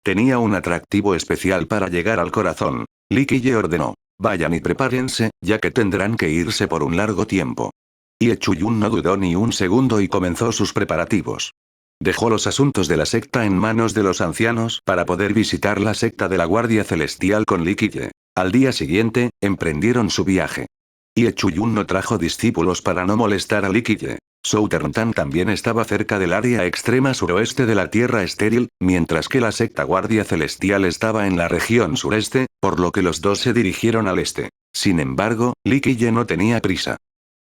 Tenía un atractivo especial para llegar al corazón. Lee Kye ordenó. Vayan y prepárense, ya que tendrán que irse por un largo tiempo. Ie Chuyun no dudó ni un segundo y comenzó sus preparativos. Dejó los asuntos de la secta en manos de los ancianos para poder visitar la secta de la Guardia Celestial con Lee Kye. Al día siguiente, emprendieron su viaje. Ie Chuyun no trajo discípulos para no molestar a Lee Kye. Southern también estaba cerca del área extrema suroeste de la Tierra Estéril, mientras que la secta Guardia Celestial estaba en la región sureste, por lo que los dos se dirigieron al este. Sin embargo, Lee Kye no tenía prisa.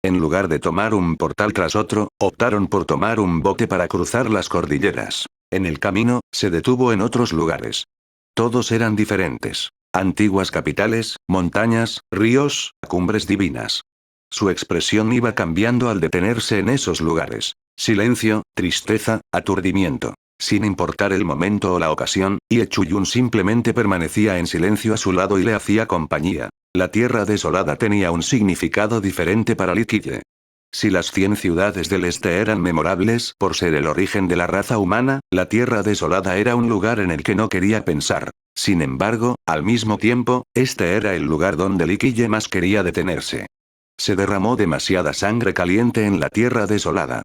En lugar de tomar un portal tras otro, optaron por tomar un bote para cruzar las cordilleras. En el camino, se detuvo en otros lugares. Todos eran diferentes. Antiguas capitales, montañas, ríos, cumbres divinas. Su expresión iba cambiando al detenerse en esos lugares. Silencio, tristeza, aturdimiento. Sin importar el momento o la ocasión, Ye Chuyun simplemente permanecía en silencio a su lado y le hacía compañía. La tierra desolada tenía un significado diferente para Li Qiye. Si las 100 ciudades del este eran memorables por ser el origen de la raza humana, la tierra desolada era un lugar en el que no quería pensar. Sin embargo, al mismo tiempo, este era el lugar donde Li Qiye más quería detenerse. Se derramó demasiada sangre caliente en la tierra desolada.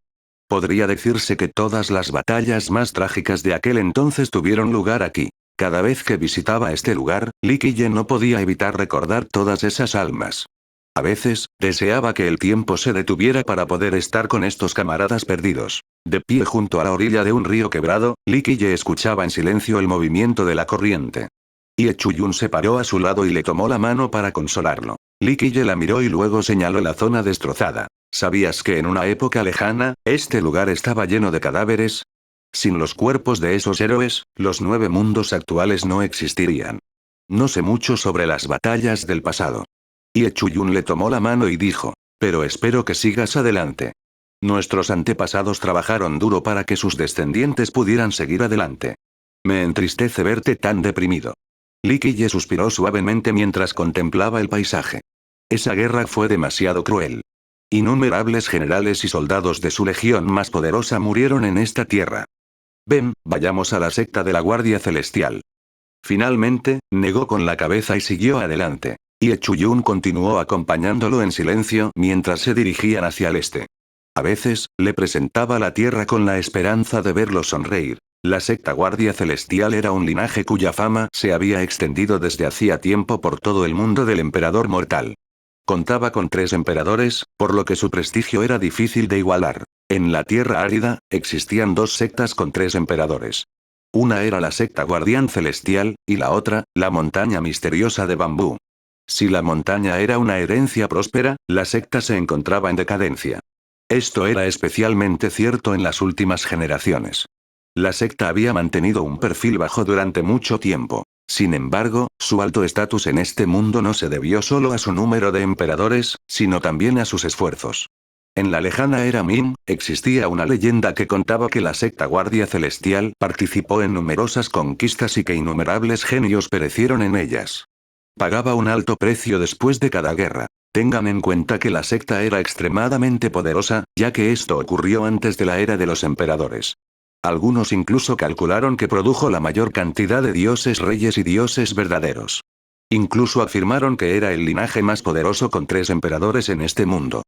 Podría decirse que todas las batallas más trágicas de aquel entonces tuvieron lugar aquí. Cada vez que visitaba este lugar, Li Qiye no podía evitar recordar todas esas almas. A veces, deseaba que el tiempo se detuviera para poder estar con estos camaradas perdidos. De pie junto a la orilla de un río quebrado, Li Qiye escuchaba en silencio el movimiento de la corriente. Ye Chuyun se paró a su lado y le tomó la mano para consolarlo. Li Qiye la miró y luego señaló la zona destrozada. ¿Sabías que en una época lejana, este lugar estaba lleno de cadáveres? Sin los cuerpos de esos héroes, los 9 mundos actuales no existirían. No sé mucho sobre las batallas del pasado. Ye Chuyun le tomó la mano y dijo, pero espero que sigas adelante. Nuestros antepasados trabajaron duro para que sus descendientes pudieran seguir adelante. Me entristece verte tan deprimido. Li Qiye suspiró suavemente mientras contemplaba el paisaje. Esa guerra fue demasiado cruel. Innumerables generales y soldados de su legión más poderosa murieron en esta tierra. Ven, vayamos a la secta de la Guardia Celestial. Finalmente, negó con la cabeza y siguió adelante. Ye Chuyun continuó acompañándolo en silencio mientras se dirigían hacia el este. A veces, le presentaba la tierra con la esperanza de verlo sonreír. La secta Guardia Celestial era un linaje cuya fama se había extendido desde hacía tiempo por todo el mundo del emperador mortal. Contaba con 3 emperadores, por lo que su prestigio era difícil de igualar. En la Tierra Árida, existían 2 sectas con 3 emperadores. Una era la secta Guardián Celestial, y la otra, la montaña misteriosa de bambú. Si la montaña era una herencia próspera, la secta se encontraba en decadencia. Esto era especialmente cierto en las últimas generaciones. La secta había mantenido un perfil bajo durante mucho tiempo. Sin embargo, su alto estatus en este mundo no se debió solo a su número de emperadores, sino también a sus esfuerzos. En la lejana era Ming, existía una leyenda que contaba que la secta Guardia Celestial participó en numerosas conquistas y que innumerables genios perecieron en ellas. Pagaba un alto precio después de cada guerra. Tengan en cuenta que la secta era extremadamente poderosa, ya que esto ocurrió antes de la era de los emperadores. Algunos incluso calcularon que produjo la mayor cantidad de dioses reyes y dioses verdaderos. Incluso afirmaron que era el linaje más poderoso con 3 emperadores en este mundo.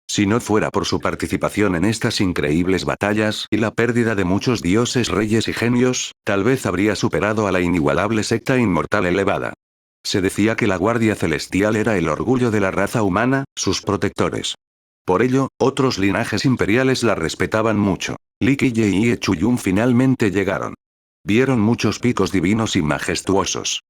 Si no fuera por su participación en estas increíbles batallas y la pérdida de muchos dioses reyes y genios, tal vez habría superado a la inigualable secta inmortal elevada. Se decía que la Guardia Celestial era el orgullo de la raza humana, sus protectores. Por ello, otros linajes imperiales la respetaban mucho. Li Qiye y Ye Chuyun finalmente llegaron. Vieron muchos picos divinos y majestuosos.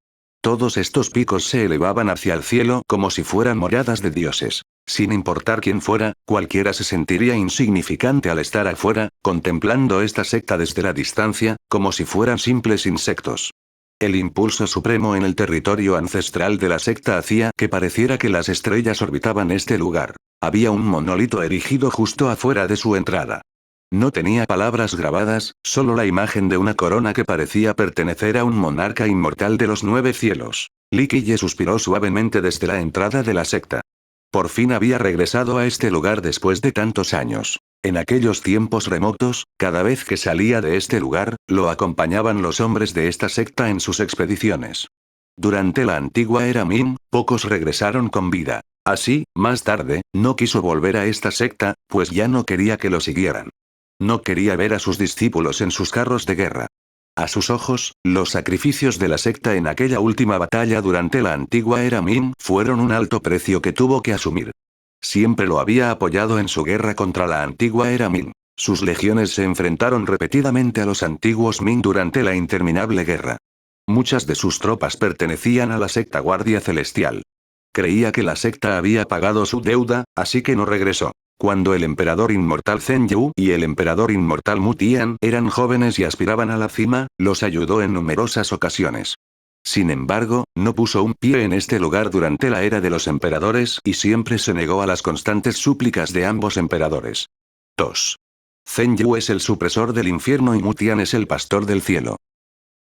Todos estos picos se elevaban hacia el cielo como si fueran moradas de dioses. Sin importar quién fuera, cualquiera se sentiría insignificante al estar afuera, contemplando esta secta desde la distancia, como si fueran simples insectos. El impulso supremo en el territorio ancestral de la secta hacía que pareciera que las estrellas orbitaban este lugar. Había un monolito erigido justo afuera de su entrada. No tenía palabras grabadas, solo la imagen de una corona que parecía pertenecer a un monarca inmortal de los 9 cielos. Li Qiye suspiró suavemente desde la entrada de la secta. Por fin había regresado a este lugar después de tantos años. En aquellos tiempos remotos, cada vez que salía de este lugar, lo acompañaban los hombres de esta secta en sus expediciones. Durante la antigua era Ming, pocos regresaron con vida. Así, más tarde, no quiso volver a esta secta, pues ya no quería que lo siguieran. No quería ver a sus discípulos en sus carros de guerra. A sus ojos, los sacrificios de la secta en aquella última batalla durante la antigua era Ming fueron un alto precio que tuvo que asumir. Siempre lo había apoyado en su guerra contra la antigua era Ming. Sus legiones se enfrentaron repetidamente a los antiguos Ming durante la interminable guerra. Muchas de sus tropas pertenecían a la secta Guardia Celestial. Creía que la secta había pagado su deuda, así que no regresó. Cuando el emperador inmortal Zheng Yu y el emperador inmortal Mu Tian eran jóvenes y aspiraban a la cima, los ayudó en numerosas ocasiones. Sin embargo, no puso un pie en este lugar durante la era de los emperadores y siempre se negó a las constantes súplicas de ambos emperadores. 2. Zhen Yu es el supresor del infierno y Mu Tian es el pastor del cielo.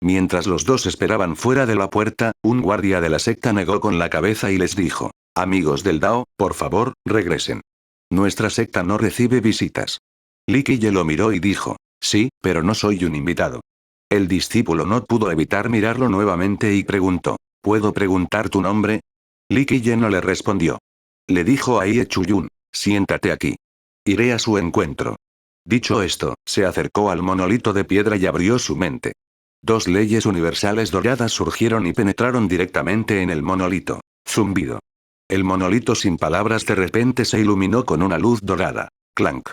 Mientras los dos esperaban fuera de la puerta, un guardia de la secta negó con la cabeza y les dijo: amigos del Dao, por favor, regresen. Nuestra secta no recibe visitas. Li Qiye lo miró y dijo: sí, pero no soy un invitado. El discípulo no pudo evitar mirarlo nuevamente y preguntó: ¿puedo preguntar tu nombre? Li Qiye no le respondió. Le dijo a Ye Chuyun: siéntate aquí. Iré a su encuentro. Dicho esto, se acercó al monolito de piedra y abrió su mente. Dos leyes universales doradas surgieron y penetraron directamente en el monolito. Zumbido. El monolito sin palabras de repente se iluminó con una luz dorada. Clank.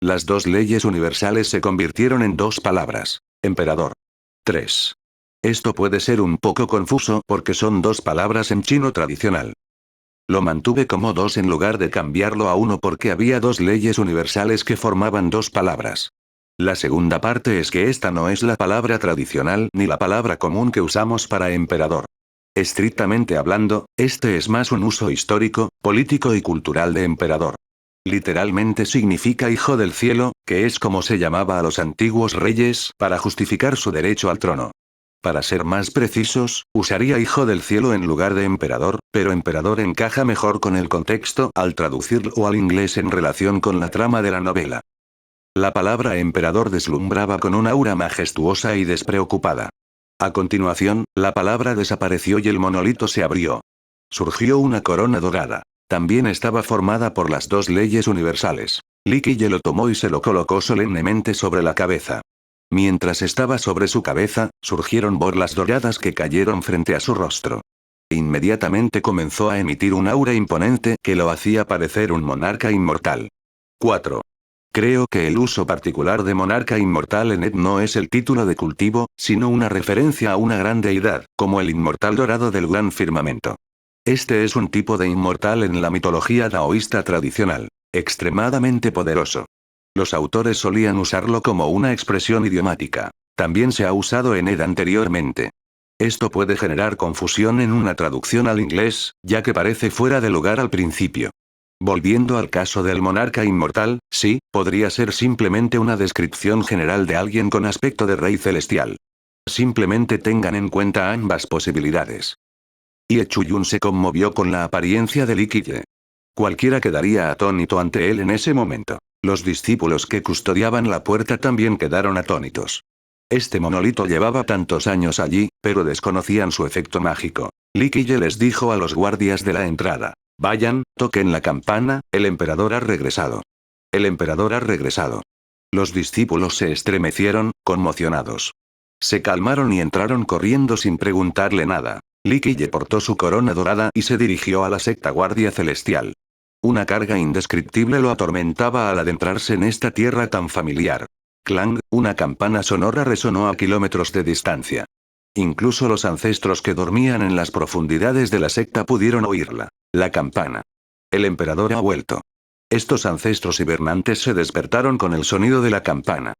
Las dos leyes universales se convirtieron en dos palabras. Emperador. 3. Esto puede ser un poco confuso porque son dos palabras en chino tradicional. Lo mantuve como dos en lugar de cambiarlo a uno porque había dos leyes universales que formaban dos palabras. La segunda parte es que esta no es la palabra tradicional ni la palabra común que usamos para emperador. Estrictamente hablando, este es más un uso histórico, político y cultural de emperador. Literalmente significa hijo del cielo, que es como se llamaba a los antiguos reyes, para justificar su derecho al trono. Para ser más precisos, usaría hijo del cielo en lugar de emperador, pero emperador encaja mejor con el contexto al traducirlo al inglés en relación con la trama de la novela. La palabra emperador deslumbraba con un aura majestuosa y despreocupada. A continuación, la palabra desapareció y el monolito se abrió. Surgió una corona dorada. También estaba formada por las dos leyes universales. Li Qiye lo tomó y se lo colocó solemnemente sobre la cabeza. Mientras estaba sobre su cabeza, surgieron borlas doradas que cayeron frente a su rostro. Inmediatamente comenzó a emitir un aura imponente que lo hacía parecer un monarca inmortal. 4. Creo que el uso particular de monarca inmortal en Ed no es el título de cultivo, sino una referencia a una gran deidad, como el inmortal dorado del gran firmamento. Este es un tipo de inmortal en la mitología taoísta tradicional, extremadamente poderoso. Los autores solían usarlo como una expresión idiomática. También se ha usado en Ed anteriormente. Esto puede generar confusión en una traducción al inglés, ya que parece fuera de lugar al principio. Volviendo al caso del monarca inmortal, sí, podría ser simplemente una descripción general de alguien con aspecto de rey celestial. Simplemente tengan en cuenta ambas posibilidades. Ye Chuyun se conmovió con la apariencia de Li Qiye. Cualquiera quedaría atónito ante él en ese momento. Los discípulos que custodiaban la puerta también quedaron atónitos. Este monolito llevaba tantos años allí, pero desconocían su efecto mágico. Li Qiye les dijo a los guardias de la entrada: vayan, toquen la campana, el emperador ha regresado. El emperador ha regresado. Los discípulos se estremecieron, conmocionados. Se calmaron y entraron corriendo sin preguntarle nada. Li Qiye portó su corona dorada y se dirigió a la secta guardia celestial. Una carga indescriptible lo atormentaba al adentrarse en esta tierra tan familiar. Clang, una campana sonora resonó a kilómetros de distancia. Incluso los ancestros que dormían en las profundidades de la secta pudieron oírla. La campana. El emperador ha vuelto. Estos ancestros hibernantes se despertaron con el sonido de la campana.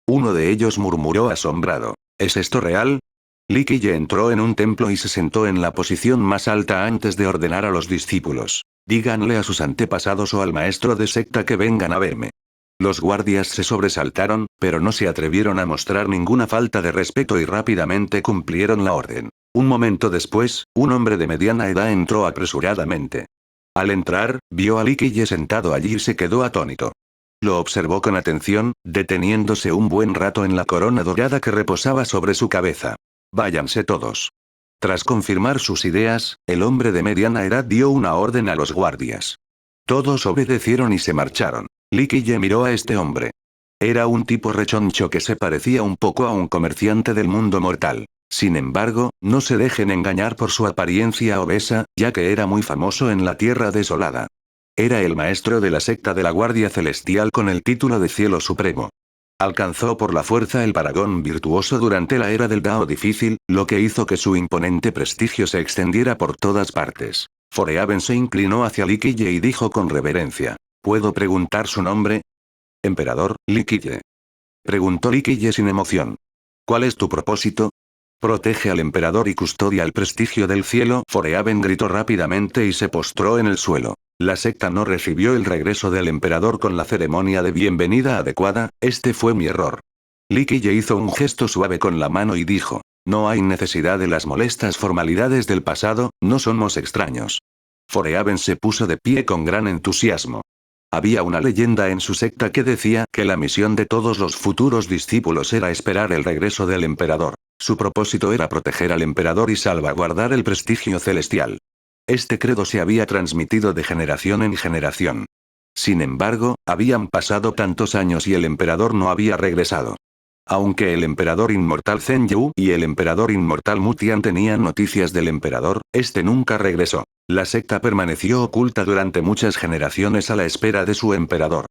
Uno de ellos murmuró asombrado: ¿es esto real? Li Qiye entró en un templo y se sentó en la posición más alta antes de ordenar a los discípulos: díganle a sus antepasados o al maestro de secta que vengan a verme. Los guardias se sobresaltaron, pero no se atrevieron a mostrar ninguna falta de respeto y rápidamente cumplieron la orden. Un momento después, un hombre de mediana edad entró apresuradamente. Al entrar, vio a Li Qiye sentado allí y se quedó atónito. Lo observó con atención, deteniéndose un buen rato en la corona dorada que reposaba sobre su cabeza. Váyanse todos. Tras confirmar sus ideas, el hombre de mediana edad dio una orden a los guardias. Todos obedecieron y se marcharon. Li Qiye miró a este hombre. Era un tipo rechoncho que se parecía un poco a un comerciante del mundo mortal. Sin embargo, no se dejen engañar por su apariencia obesa, ya que era muy famoso en la Tierra Desolada. Era el maestro de la secta de la Guardia Celestial con el título de Cielo Supremo. Alcanzó por la fuerza el paragón virtuoso durante la era del Dao difícil, lo que hizo que su imponente prestigio se extendiera por todas partes. Forehaven se inclinó hacia Li Qiye y dijo con reverencia: ¿puedo preguntar su nombre? Emperador, Li Qiye. Preguntó Li Qiye sin emoción. ¿Cuál es tu propósito? Protege al emperador y custodia el prestigio del cielo. Forehaven gritó rápidamente y se postró en el suelo. La secta no recibió el regreso del emperador con la ceremonia de bienvenida adecuada, este fue mi error. Li Qiye hizo un gesto suave con la mano y dijo, no hay necesidad de las molestas formalidades del pasado, no somos extraños. Forehaven se puso de pie con gran entusiasmo. Había una leyenda en su secta que decía que la misión de todos los futuros discípulos era esperar el regreso del emperador. Su propósito era proteger al emperador y salvaguardar el prestigio celestial. Este credo se había transmitido de generación en generación. Sin embargo, habían pasado tantos años y el emperador no había regresado. Aunque el emperador inmortal Zheng Yu y el emperador inmortal Mutian tenían noticias del emperador, este nunca regresó. La secta permaneció oculta durante muchas generaciones a la espera de su emperador.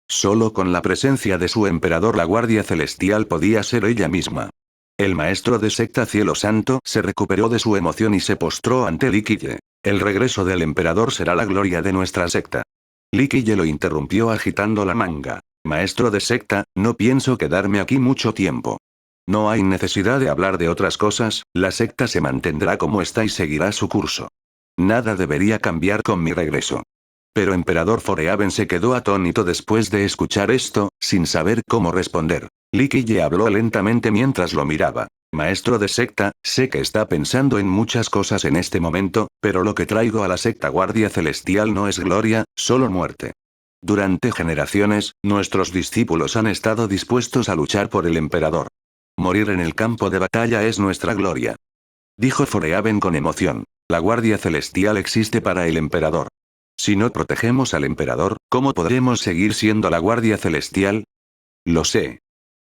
Solo con la presencia de su emperador la Guardia Celestial podía ser ella misma. El maestro de secta Cielo Santo se recuperó de su emoción y se postró ante Li Qiye. El regreso del emperador será la gloria de nuestra secta. Li Qiye lo interrumpió agitando la manga. Maestro de secta, no pienso quedarme aquí mucho tiempo. No hay necesidad de hablar de otras cosas, la secta se mantendrá como está y seguirá su curso. Nada debería cambiar con mi regreso. Pero Emperador Forehaven se quedó atónito después de escuchar esto, sin saber cómo responder. Li Qiye habló lentamente mientras lo miraba. Maestro de secta, sé que está pensando en muchas cosas en este momento, pero lo que traigo a la secta Guardia Celestial no es gloria, solo muerte. Durante generaciones, nuestros discípulos han estado dispuestos a luchar por el emperador. Morir en el campo de batalla es nuestra gloria. Dijo Forehaven con emoción. La Guardia Celestial existe para el emperador. Si no protegemos al emperador, ¿cómo podremos seguir siendo la Guardia Celestial? Lo sé.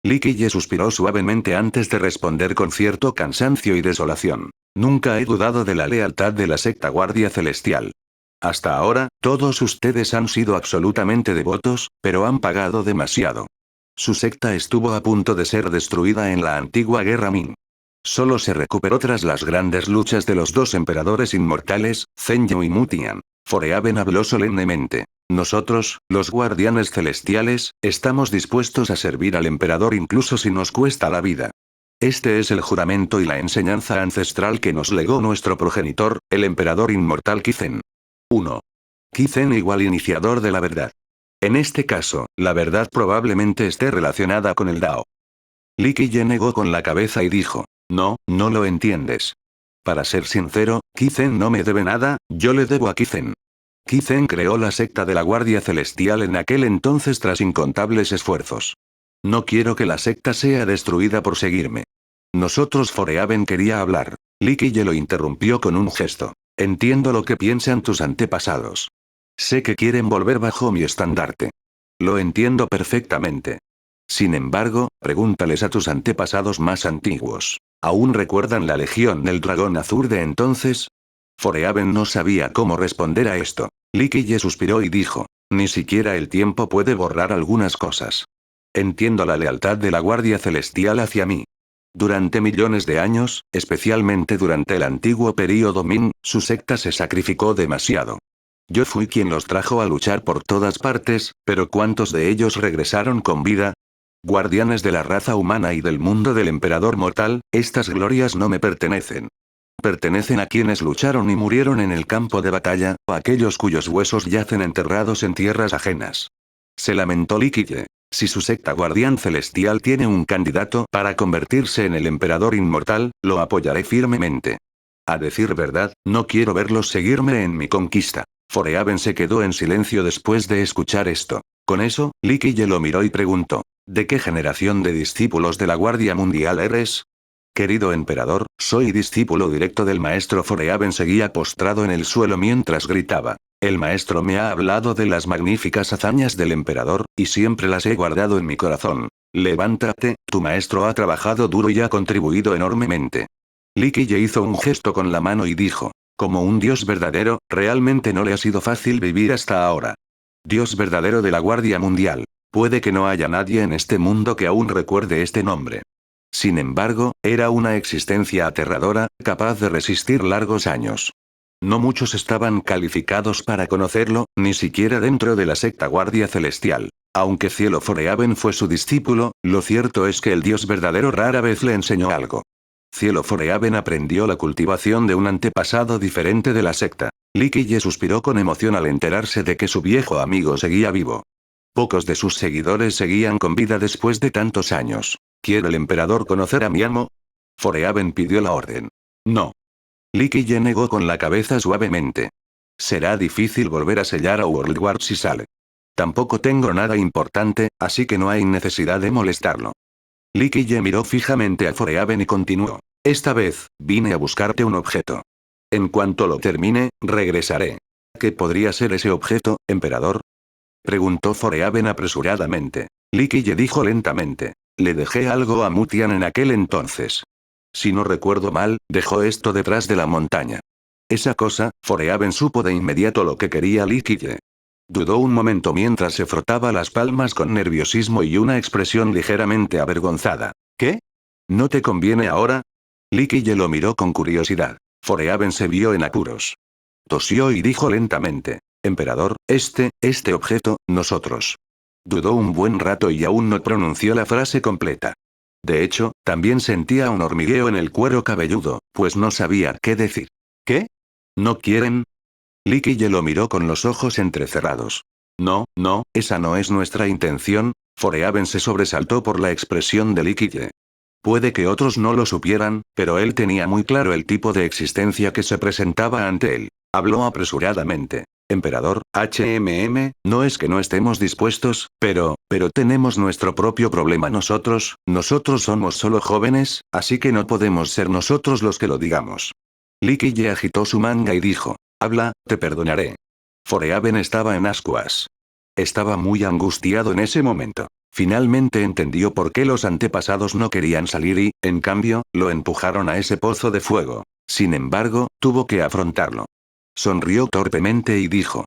Li Qiye suspiró suavemente antes de responder con cierto cansancio y desolación. Nunca he dudado de la lealtad de la secta Guardia Celestial. Hasta ahora, todos ustedes han sido absolutamente devotos, pero han pagado demasiado. Su secta estuvo a punto de ser destruida en la antigua Guerra Ming. Solo se recuperó tras las grandes luchas de los dos emperadores inmortales, Zheng Yu y Mutian. Forehaven habló solemnemente. Nosotros, los guardianes celestiales, estamos dispuestos a servir al emperador incluso si nos cuesta la vida. Este es el juramento y la enseñanza ancestral que nos legó nuestro progenitor, el emperador inmortal Qizhen. 1. Qizhen igual iniciador de la verdad. En este caso, la verdad probablemente esté relacionada con el Dao. Li Qiye negó con la cabeza y dijo, no, no lo entiendes. Para ser sincero, Qizhen no me debe nada, yo le debo a Qizhen. Qizhen creó la secta de la Guardia Celestial en aquel entonces tras incontables esfuerzos. No quiero que la secta sea destruida por seguirme. Nosotros Forehaven quería hablar. Li Qiye lo interrumpió con un gesto. Entiendo lo que piensan tus antepasados. Sé que quieren volver bajo mi estandarte. Lo entiendo perfectamente. Sin embargo, pregúntales a tus antepasados más antiguos. ¿Aún recuerdan la Legión del Dragón Azul de entonces? Forehaven no sabía cómo responder a esto. Li Qiye suspiró y dijo, ni siquiera el tiempo puede borrar algunas cosas. Entiendo la lealtad de la Guardia Celestial hacia mí. Durante millones de años, especialmente durante el antiguo período Ming, su secta se sacrificó demasiado. Yo fui quien los trajo a luchar por todas partes, pero ¿cuántos de ellos regresaron con vida? Guardianes de la raza humana y del mundo del emperador mortal, estas glorias no me pertenecen. Pertenecen a quienes lucharon y murieron en el campo de batalla, o a aquellos cuyos huesos yacen enterrados en tierras ajenas. Se lamentó Li Qiye. Si su secta guardián celestial tiene un candidato para convertirse en el emperador inmortal, lo apoyaré firmemente. A decir verdad, no quiero verlos seguirme en mi conquista. Forehaven se quedó en silencio después de escuchar esto. Con eso, Li Qiye lo miró y preguntó, ¿de qué generación de discípulos de la Guardia Mundial eres? Querido emperador, soy discípulo directo del maestro. Forehaven seguía postrado en el suelo mientras gritaba. El maestro me ha hablado de las magníficas hazañas del emperador, y siempre las he guardado en mi corazón. Levántate, tu maestro ha trabajado duro y ha contribuido enormemente. Li Qiye hizo un gesto con la mano y dijo, como un dios verdadero, realmente no le ha sido fácil vivir hasta ahora. Dios verdadero de la Guardia Mundial. Puede que no haya nadie en este mundo que aún recuerde este nombre. Sin embargo, era una existencia aterradora, capaz de resistir largos años. No muchos estaban calificados para conocerlo, ni siquiera dentro de la secta Guardia Celestial. Aunque Cielo Forehaven fue su discípulo, lo cierto es que el Dios verdadero rara vez le enseñó algo. Cielo Forehaven aprendió la cultivación de un antepasado diferente de la secta. Li Qiye suspiró con emoción al enterarse de que su viejo amigo seguía vivo. Pocos de sus seguidores seguían con vida después de tantos años. ¿Quiere el emperador conocer a mi amo? Forehaven pidió la orden. No. Li Qiye negó con la cabeza suavemente. Será difícil volver a sellar a Worldward si sale. Tampoco tengo nada importante, así que no hay necesidad de molestarlo. Li Qiye miró fijamente a Forehaven y continuó. Esta vez, vine a buscarte un objeto. En cuanto lo termine, regresaré. ¿Qué podría ser ese objeto, emperador? Preguntó Forehaven apresuradamente. Li Qiye dijo lentamente. Le dejé algo a Mutian en aquel entonces. Si no recuerdo mal, dejó esto detrás de la montaña. Esa cosa, Forehaven supo de inmediato lo que quería Li Qiye. Dudó un momento mientras se frotaba las palmas con nerviosismo y una expresión ligeramente avergonzada. ¿Qué? ¿No te conviene ahora? Li Qiye lo miró con curiosidad. Forehaven se vio en apuros. Tosió y dijo lentamente. Emperador, este objeto, nosotros. Dudó un buen rato y aún no pronunció la frase completa. De hecho, también sentía un hormigueo en el cuero cabelludo, pues no sabía qué decir. ¿Qué? ¿No quieren? Li Qiye lo miró con los ojos entrecerrados. No, esa no es nuestra intención. Forehaven se sobresaltó por la expresión de Li Qiye. Puede que otros no lo supieran, pero él tenía muy claro el tipo de existencia que se presentaba ante él. Habló apresuradamente. Emperador, no es que no estemos dispuestos, pero tenemos nuestro propio problema nosotros somos solo jóvenes, así que no podemos ser nosotros los que lo digamos. Li Qiye agitó su manga y dijo. Habla, te perdonaré. Forehaven estaba en ascuas. Estaba muy angustiado en ese momento. Finalmente entendió por qué los antepasados no querían salir y, en cambio, lo empujaron a ese pozo de fuego. Sin embargo, tuvo que afrontarlo. Sonrió torpemente y dijo.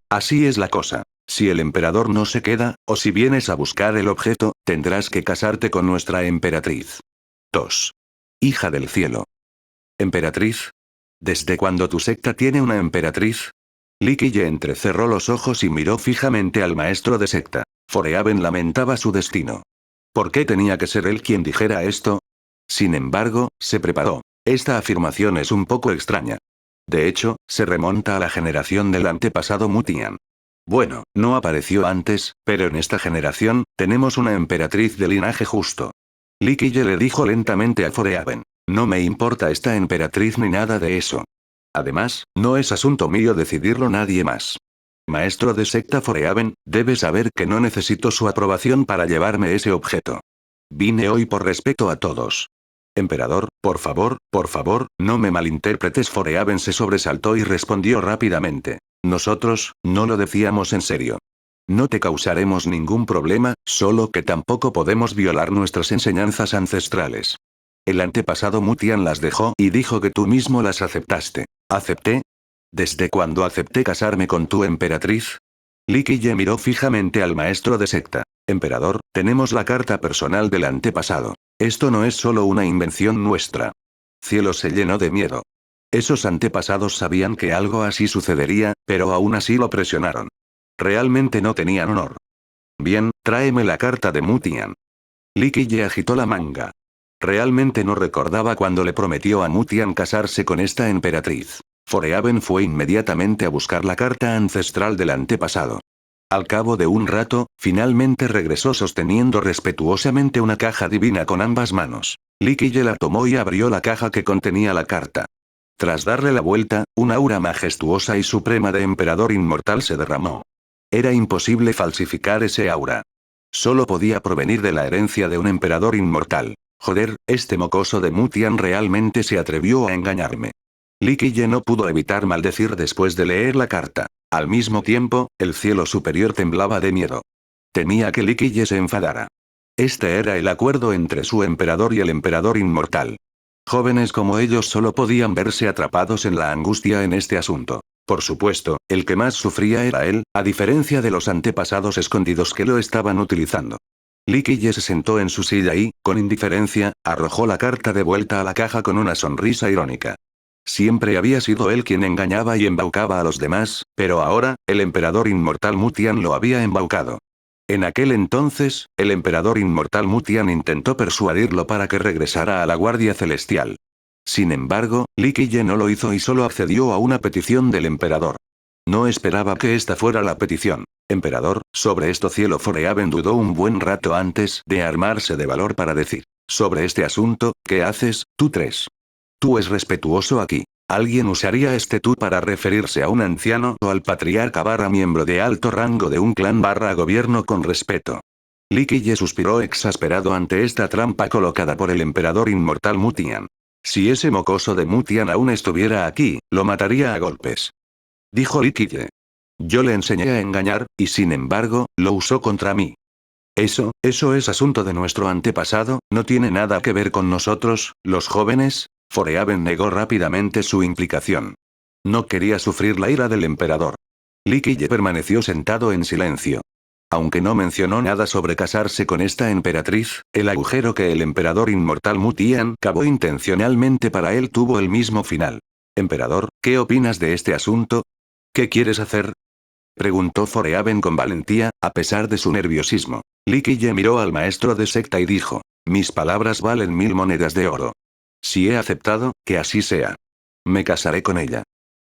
Así es la cosa. Si el emperador no se queda, o si vienes a buscar el objeto, tendrás que casarte con nuestra emperatriz. 2. Hija del cielo. ¿Emperatriz? ¿Desde cuándo tu secta tiene una emperatriz? Li Qiye entrecerró los ojos y miró fijamente al maestro de secta. Forehaven lamentaba su destino. ¿Por qué tenía que ser él quien dijera esto? Sin embargo, se preparó. Esta afirmación es un poco extraña. De hecho, se remonta a la generación del antepasado Mutian. Bueno, no apareció antes, pero en esta generación, tenemos una emperatriz de linaje justo. Li Qiye le dijo lentamente a Forehaven. No me importa esta emperatriz ni nada de eso. Además, no es asunto mío decidirlo nadie más. Maestro de secta Forehaven, debe saber que no necesito su aprobación para llevarme ese objeto. Vine hoy por respeto a todos. Emperador, por favor, no me malinterpretes. Forehaven se sobresaltó y respondió rápidamente. Nosotros, no lo decíamos en serio. No te causaremos ningún problema, solo que tampoco podemos violar nuestras enseñanzas ancestrales. El antepasado Mutian las dejó y dijo que tú mismo las aceptaste. ¿Acepté? ¿Desde cuándo acepté casarme con tu emperatriz? Li Qiye miró fijamente al maestro de secta. Emperador, tenemos la carta personal del antepasado. Esto no es solo una invención nuestra. Cielo se llenó de miedo. Esos antepasados sabían que algo así sucedería, pero aún así lo presionaron. Realmente no tenían honor. Bien, tráeme la carta de Mutian. Li Qiye agitó la manga. Realmente no recordaba cuando le prometió a Mutian casarse con esta emperatriz. Forehaven fue inmediatamente a buscar la carta ancestral del antepasado. Al cabo de un rato, finalmente regresó sosteniendo respetuosamente una caja divina con ambas manos. Li Qiye la tomó y abrió la caja que contenía la carta. Tras darle la vuelta, una aura majestuosa y suprema de emperador inmortal se derramó. Era imposible falsificar ese aura. Solo podía provenir de la herencia de un emperador inmortal. Joder, este mocoso de Mutian realmente se atrevió a engañarme. Li Qiye no pudo evitar maldecir después de leer la carta. Al mismo tiempo, el cielo superior temblaba de miedo. Temía que Li Qiye se enfadara. Este era el acuerdo entre su emperador y el emperador inmortal. Jóvenes como ellos solo podían verse atrapados en la angustia en este asunto. Por supuesto, el que más sufría era él, a diferencia de los antepasados escondidos que lo estaban utilizando. Li Qiye se sentó en su silla y, con indiferencia, arrojó la carta de vuelta a la caja con una sonrisa irónica. Siempre había sido él quien engañaba y embaucaba a los demás, pero ahora, el emperador inmortal Mutian lo había embaucado. En aquel entonces, el emperador inmortal Mutian intentó persuadirlo para que regresara a la Guardia Celestial. Sin embargo, Li Qiye no lo hizo y solo accedió a una petición del emperador. No esperaba que esta fuera la petición. Emperador, sobre esto Cielo Forehaven dudó un buen rato antes de armarse de valor para decir. Sobre este asunto, ¿qué haces, tú tres? Tú es respetuoso aquí. ¿Alguien usaría este tú para referirse a un anciano o al patriarca barra miembro de alto rango de un clan barra gobierno con respeto? Li Qiye suspiró exasperado ante esta trampa colocada por el emperador inmortal Mutian. Si ese mocoso de Mutian aún estuviera aquí, lo mataría a golpes. Dijo Li Qiye. Yo le enseñé a engañar, y sin embargo, lo usó contra mí. Eso es asunto de nuestro antepasado, no tiene nada que ver con nosotros, los jóvenes. Forehaven negó rápidamente su implicación. No quería sufrir la ira del emperador. Li Qiye permaneció sentado en silencio. Aunque no mencionó nada sobre casarse con esta emperatriz, el agujero que el emperador inmortal Mutian cavó intencionalmente para él tuvo el mismo final. Emperador, ¿qué opinas de este asunto? ¿Qué quieres hacer? Preguntó Forehaven con valentía, a pesar de su nerviosismo. Li Qiye miró al maestro de secta y dijo, mis palabras valen 1000 monedas de oro. Si he aceptado, que así sea. Me casaré con ella.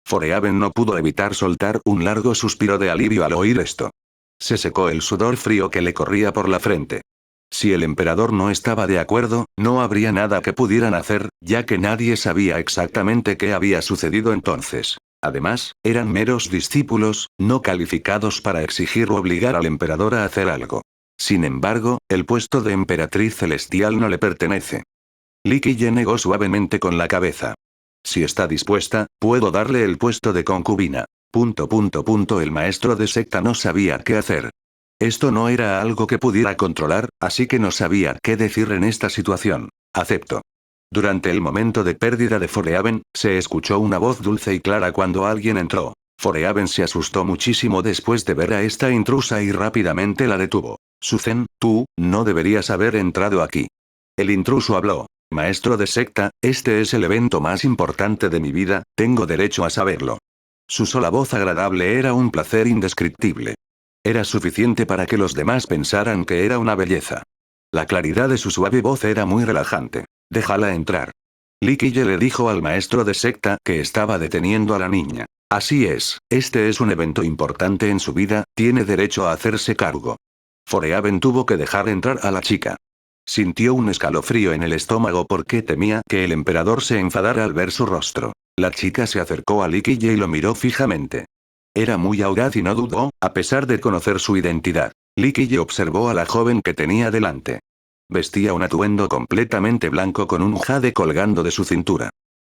Forehaven no pudo evitar soltar un largo suspiro de alivio al oír esto. Se secó el sudor frío que le corría por la frente. Si el emperador no estaba de acuerdo, no habría nada que pudieran hacer, ya que nadie sabía exactamente qué había sucedido entonces. Además, eran meros discípulos, no calificados para exigir o obligar al emperador a hacer algo. Sin embargo, el puesto de emperatriz celestial no le pertenece. Li Qiye negó suavemente con la cabeza. Si está dispuesta, puedo darle el puesto de concubina. El maestro de secta no sabía qué hacer. Esto no era algo que pudiera controlar, así que no sabía qué decir en esta situación. Acepto. Durante el momento de pérdida de Forehaven, se escuchó una voz dulce y clara cuando alguien entró. Forehaven se asustó muchísimo después de ver a esta intrusa y rápidamente la detuvo. Suzen, tú, no deberías haber entrado aquí. El intruso habló. Maestro de secta, este es el evento más importante de mi vida, tengo derecho a saberlo. Su sola voz agradable era un placer indescriptible. Era suficiente para que los demás pensaran que era una belleza. La claridad de su suave voz era muy relajante. Déjala entrar. Li Qiye le dijo al maestro de secta que estaba deteniendo a la niña. Así es, este es un evento importante en su vida, tiene derecho a hacerse cargo. Forehaven tuvo que dejar entrar a la chica. Sintió un escalofrío en el estómago porque temía que el emperador se enfadara al ver su rostro. La chica se acercó a Li Qiye y lo miró fijamente. Era muy audaz y no dudó, a pesar de conocer su identidad. Li Qiye observó a la joven que tenía delante. Vestía un atuendo completamente blanco con un jade colgando de su cintura.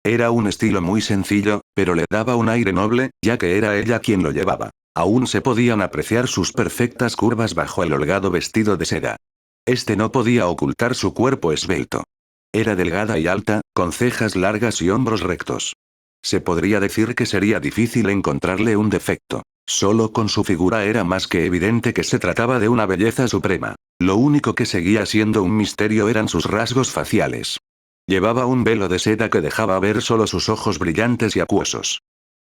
Era un estilo muy sencillo, pero le daba un aire noble, ya que era ella quien lo llevaba. Aún se podían apreciar sus perfectas curvas bajo el holgado vestido de seda. Este no podía ocultar su cuerpo esbelto. Era delgada y alta, con cejas largas y hombros rectos. Se podría decir que sería difícil encontrarle un defecto. Solo con su figura era más que evidente que se trataba de una belleza suprema. Lo único que seguía siendo un misterio eran sus rasgos faciales. Llevaba un velo de seda que dejaba ver solo sus ojos brillantes y acuosos.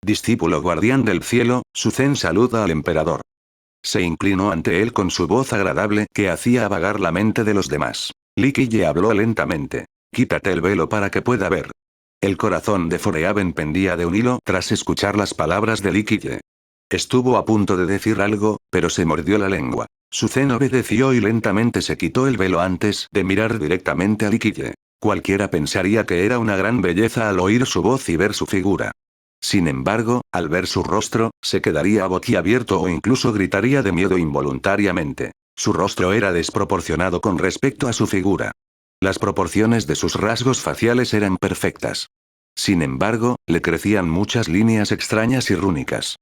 Discípulo guardián del cielo, Suzen saluda al emperador. Se inclinó ante él con su voz agradable que hacía vagar la mente de los demás. Li Qiye habló lentamente. Quítate el velo para que pueda ver. El corazón de Forehaven pendía de un hilo tras escuchar las palabras de Li Qiye. Estuvo a punto de decir algo, pero se mordió la lengua. Suzen obedeció y lentamente se quitó el velo antes de mirar directamente a Li Qiye. Cualquiera pensaría que era una gran belleza al oír su voz y ver su figura. Sin embargo, al ver su rostro, se quedaría boquiabierto o incluso gritaría de miedo involuntariamente. Su rostro era desproporcionado con respecto a su figura. Las proporciones de sus rasgos faciales eran perfectas. Sin embargo, le crecían muchas líneas extrañas y rúnicas.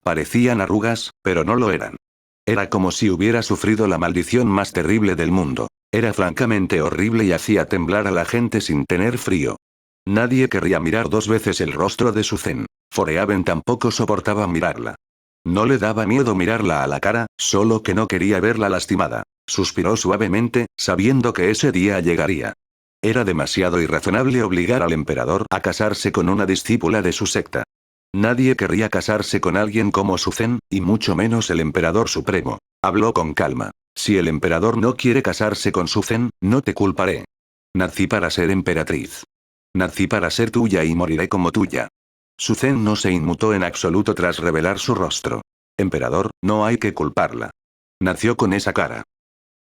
Parecían arrugas, pero no lo eran. Era como si hubiera sufrido la maldición más terrible del mundo. Era francamente horrible y hacía temblar a la gente sin tener frío. Nadie querría mirar dos veces el rostro de Suzen. Forehaven tampoco soportaba mirarla. No le daba miedo mirarla a la cara, solo que no quería verla lastimada. Suspiró suavemente, sabiendo que ese día llegaría. Era demasiado irrazonable obligar al emperador a casarse con una discípula de su secta. Nadie querría casarse con alguien como Suzen, y mucho menos el emperador supremo. Habló con calma. Si el emperador no quiere casarse con Suzen, no te culparé. Nací para ser emperatriz. Nací para ser tuya y moriré como tuya. Su Zen no se inmutó en absoluto tras revelar su rostro. Emperador, no hay que culparla. Nació con esa cara.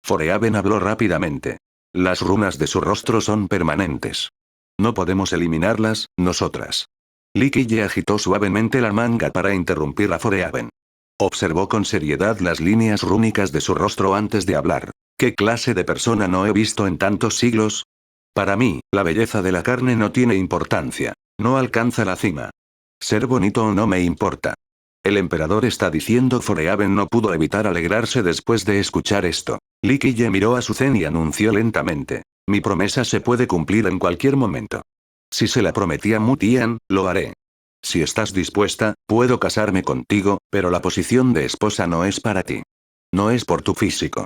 Forehaven habló rápidamente. Las runas de su rostro son permanentes. No podemos eliminarlas, nosotras. Li Qiye agitó suavemente la manga para interrumpir a Forehaven. Observó con seriedad las líneas rúnicas de su rostro antes de hablar. ¿Qué clase de persona no he visto en tantos siglos? Para mí, la belleza de la carne no tiene importancia. No alcanza la cima. Ser bonito no me importa. El emperador está diciendo. Forehaven no pudo evitar alegrarse después de escuchar esto. Li Qiye miró a su Zen y anunció lentamente. Mi promesa se puede cumplir en cualquier momento. Si se la prometí a Mu Tian, lo haré. Si estás dispuesta, puedo casarme contigo, pero la posición de esposa no es para ti. No es por tu físico.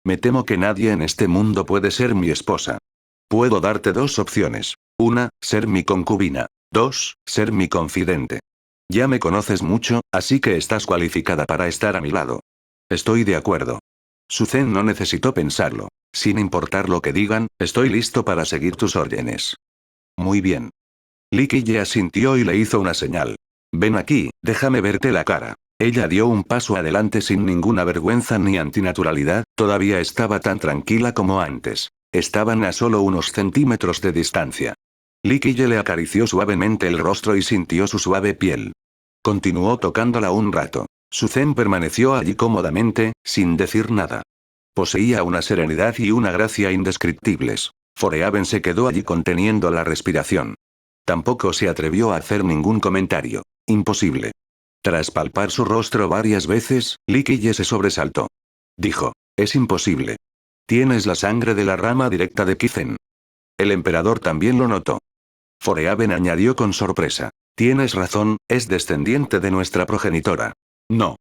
Me temo que nadie en este mundo puede ser mi esposa. Puedo darte dos opciones. 1, ser mi concubina. 2, ser mi confidente. Ya me conoces mucho, así que estás cualificada para estar a mi lado. Estoy de acuerdo. Su Zen no necesitó pensarlo. Sin importar lo que digan, estoy listo para seguir tus órdenes. Muy bien. Li Qiye asintió y le hizo una señal. Ven aquí, déjame verte la cara. Ella dio un paso adelante sin ninguna vergüenza ni antinaturalidad, todavía estaba tan tranquila como antes. Estaban a solo unos centímetros de distancia. Li Qiye le acarició suavemente el rostro y sintió su suave piel. Continuó tocándola un rato. Su Zen permaneció allí cómodamente, sin decir nada. Poseía una serenidad y una gracia indescriptibles. Forehaven se quedó allí conteniendo la respiración. Tampoco se atrevió a hacer ningún comentario. Imposible. Tras palpar su rostro varias veces, Li Qiye se sobresaltó. Dijo, es imposible. Tienes la sangre de la rama directa de Kizen. El emperador también lo notó. Forehaven añadió con sorpresa. Tienes razón, es descendiente de nuestra progenitora. No.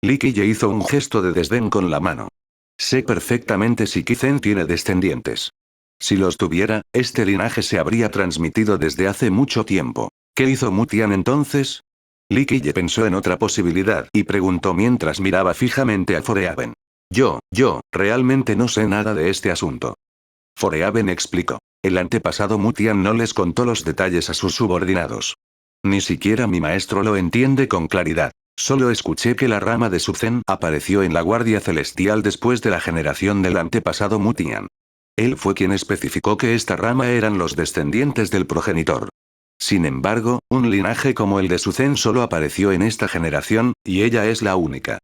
Li Qiye hizo un gesto de desdén con la mano. Sé perfectamente si Kizen tiene descendientes. Si los tuviera, este linaje se habría transmitido desde hace mucho tiempo. ¿Qué hizo Mu Tian entonces? Li Qiye pensó en otra posibilidad y preguntó mientras miraba fijamente a Forehaven. Yo, realmente no sé nada de este asunto. Forehaven explicó. El antepasado Mu Tian no les contó los detalles a sus subordinados. Ni siquiera mi maestro lo entiende con claridad. Solo escuché que la rama de su Zen apareció en la Guardia Celestial después de la generación del antepasado Mu Tian. Él fue quien especificó que esta rama eran los descendientes del progenitor. Sin embargo, un linaje como el de su Zen solo apareció en esta generación, y ella es la única.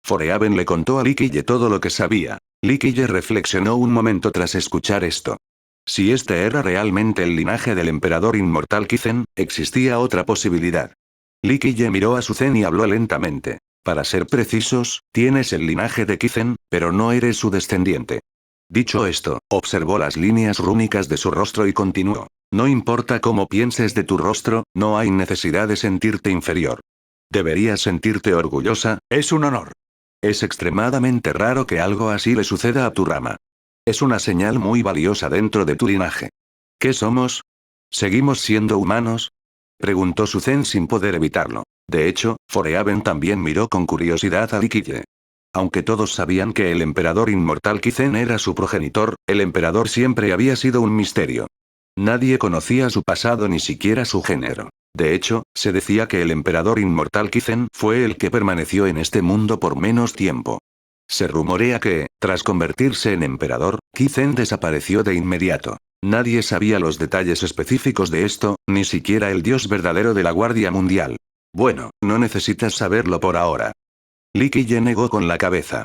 Forehaven le contó a Li Qiye todo lo que sabía. Li Qiye reflexionó un momento tras escuchar esto. Si este era realmente el linaje del emperador inmortal Kizen, existía otra posibilidad. Li Qiye miró a su Zen y habló lentamente. Para ser precisos, tienes el linaje de Kizen, pero no eres su descendiente. Dicho esto, observó las líneas rúnicas de su rostro y continuó. No importa cómo pienses de tu rostro, no hay necesidad de sentirte inferior. Deberías sentirte orgullosa, es un honor. Es extremadamente raro que algo así le suceda a tu rama. Es una señal muy valiosa dentro de tu linaje. ¿Qué somos? ¿Seguimos siendo humanos? Preguntó su Zen sin poder evitarlo. De hecho, Forehaven también miró con curiosidad a Li Qiye. Aunque todos sabían que el emperador inmortal Kizen era su progenitor, el emperador siempre había sido un misterio. Nadie conocía su pasado ni siquiera su género. De hecho, se decía que el emperador inmortal Kizen fue el que permaneció en este mundo por menos tiempo. Se rumorea que, tras convertirse en emperador, Kizen desapareció de inmediato. Nadie sabía los detalles específicos de esto, ni siquiera el dios verdadero de la Guardia Mundial. Bueno, no necesitas saberlo por ahora. Li Qiye negó con la cabeza.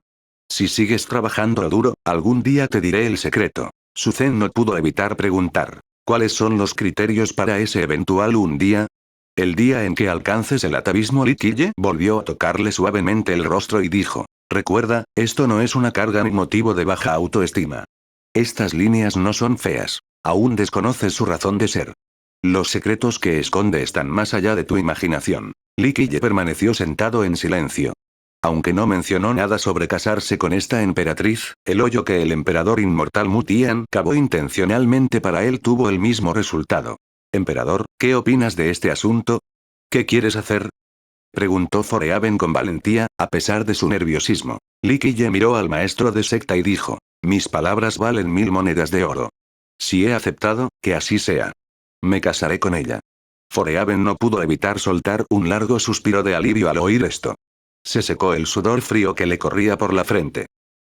Si sigues trabajando duro, algún día te diré el secreto. Su Zen no pudo evitar preguntar. ¿Cuáles son los criterios para ese eventual un día? El día en que alcances el atavismo. Li Qiye volvió a tocarle suavemente el rostro y dijo. Recuerda, esto no es una carga ni motivo de baja autoestima. Estas líneas no son feas. Aún desconoces su razón de ser. Los secretos que esconde están más allá de tu imaginación. Li Qiye permaneció sentado en silencio. Aunque no mencionó nada sobre casarse con esta emperatriz, el hoyo que el emperador inmortal Mu Tian cavó intencionalmente para él tuvo el mismo resultado. Emperador, ¿qué opinas de este asunto? ¿Qué quieres hacer? Preguntó Forehaven con valentía, a pesar de su nerviosismo. Li Qiye miró al maestro de secta y dijo, mis palabras valen 1000 monedas de oro. Si he aceptado, que así sea. Me casaré con ella. Forehaven no pudo evitar soltar un largo suspiro de alivio al oír esto. Se secó el sudor frío que le corría por la frente.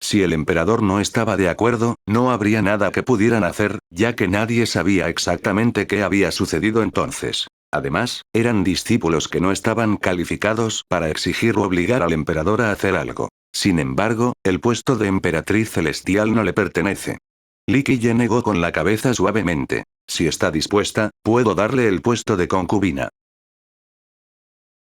Si el emperador no estaba de acuerdo, no habría nada que pudieran hacer, ya que nadie sabía exactamente qué había sucedido entonces. Además, eran discípulos que no estaban calificados para exigir o obligar al emperador a hacer algo. Sin embargo, el puesto de emperatriz celestial no le pertenece. Li Qiye negó con la cabeza suavemente. Si está dispuesta, puedo darle el puesto de concubina.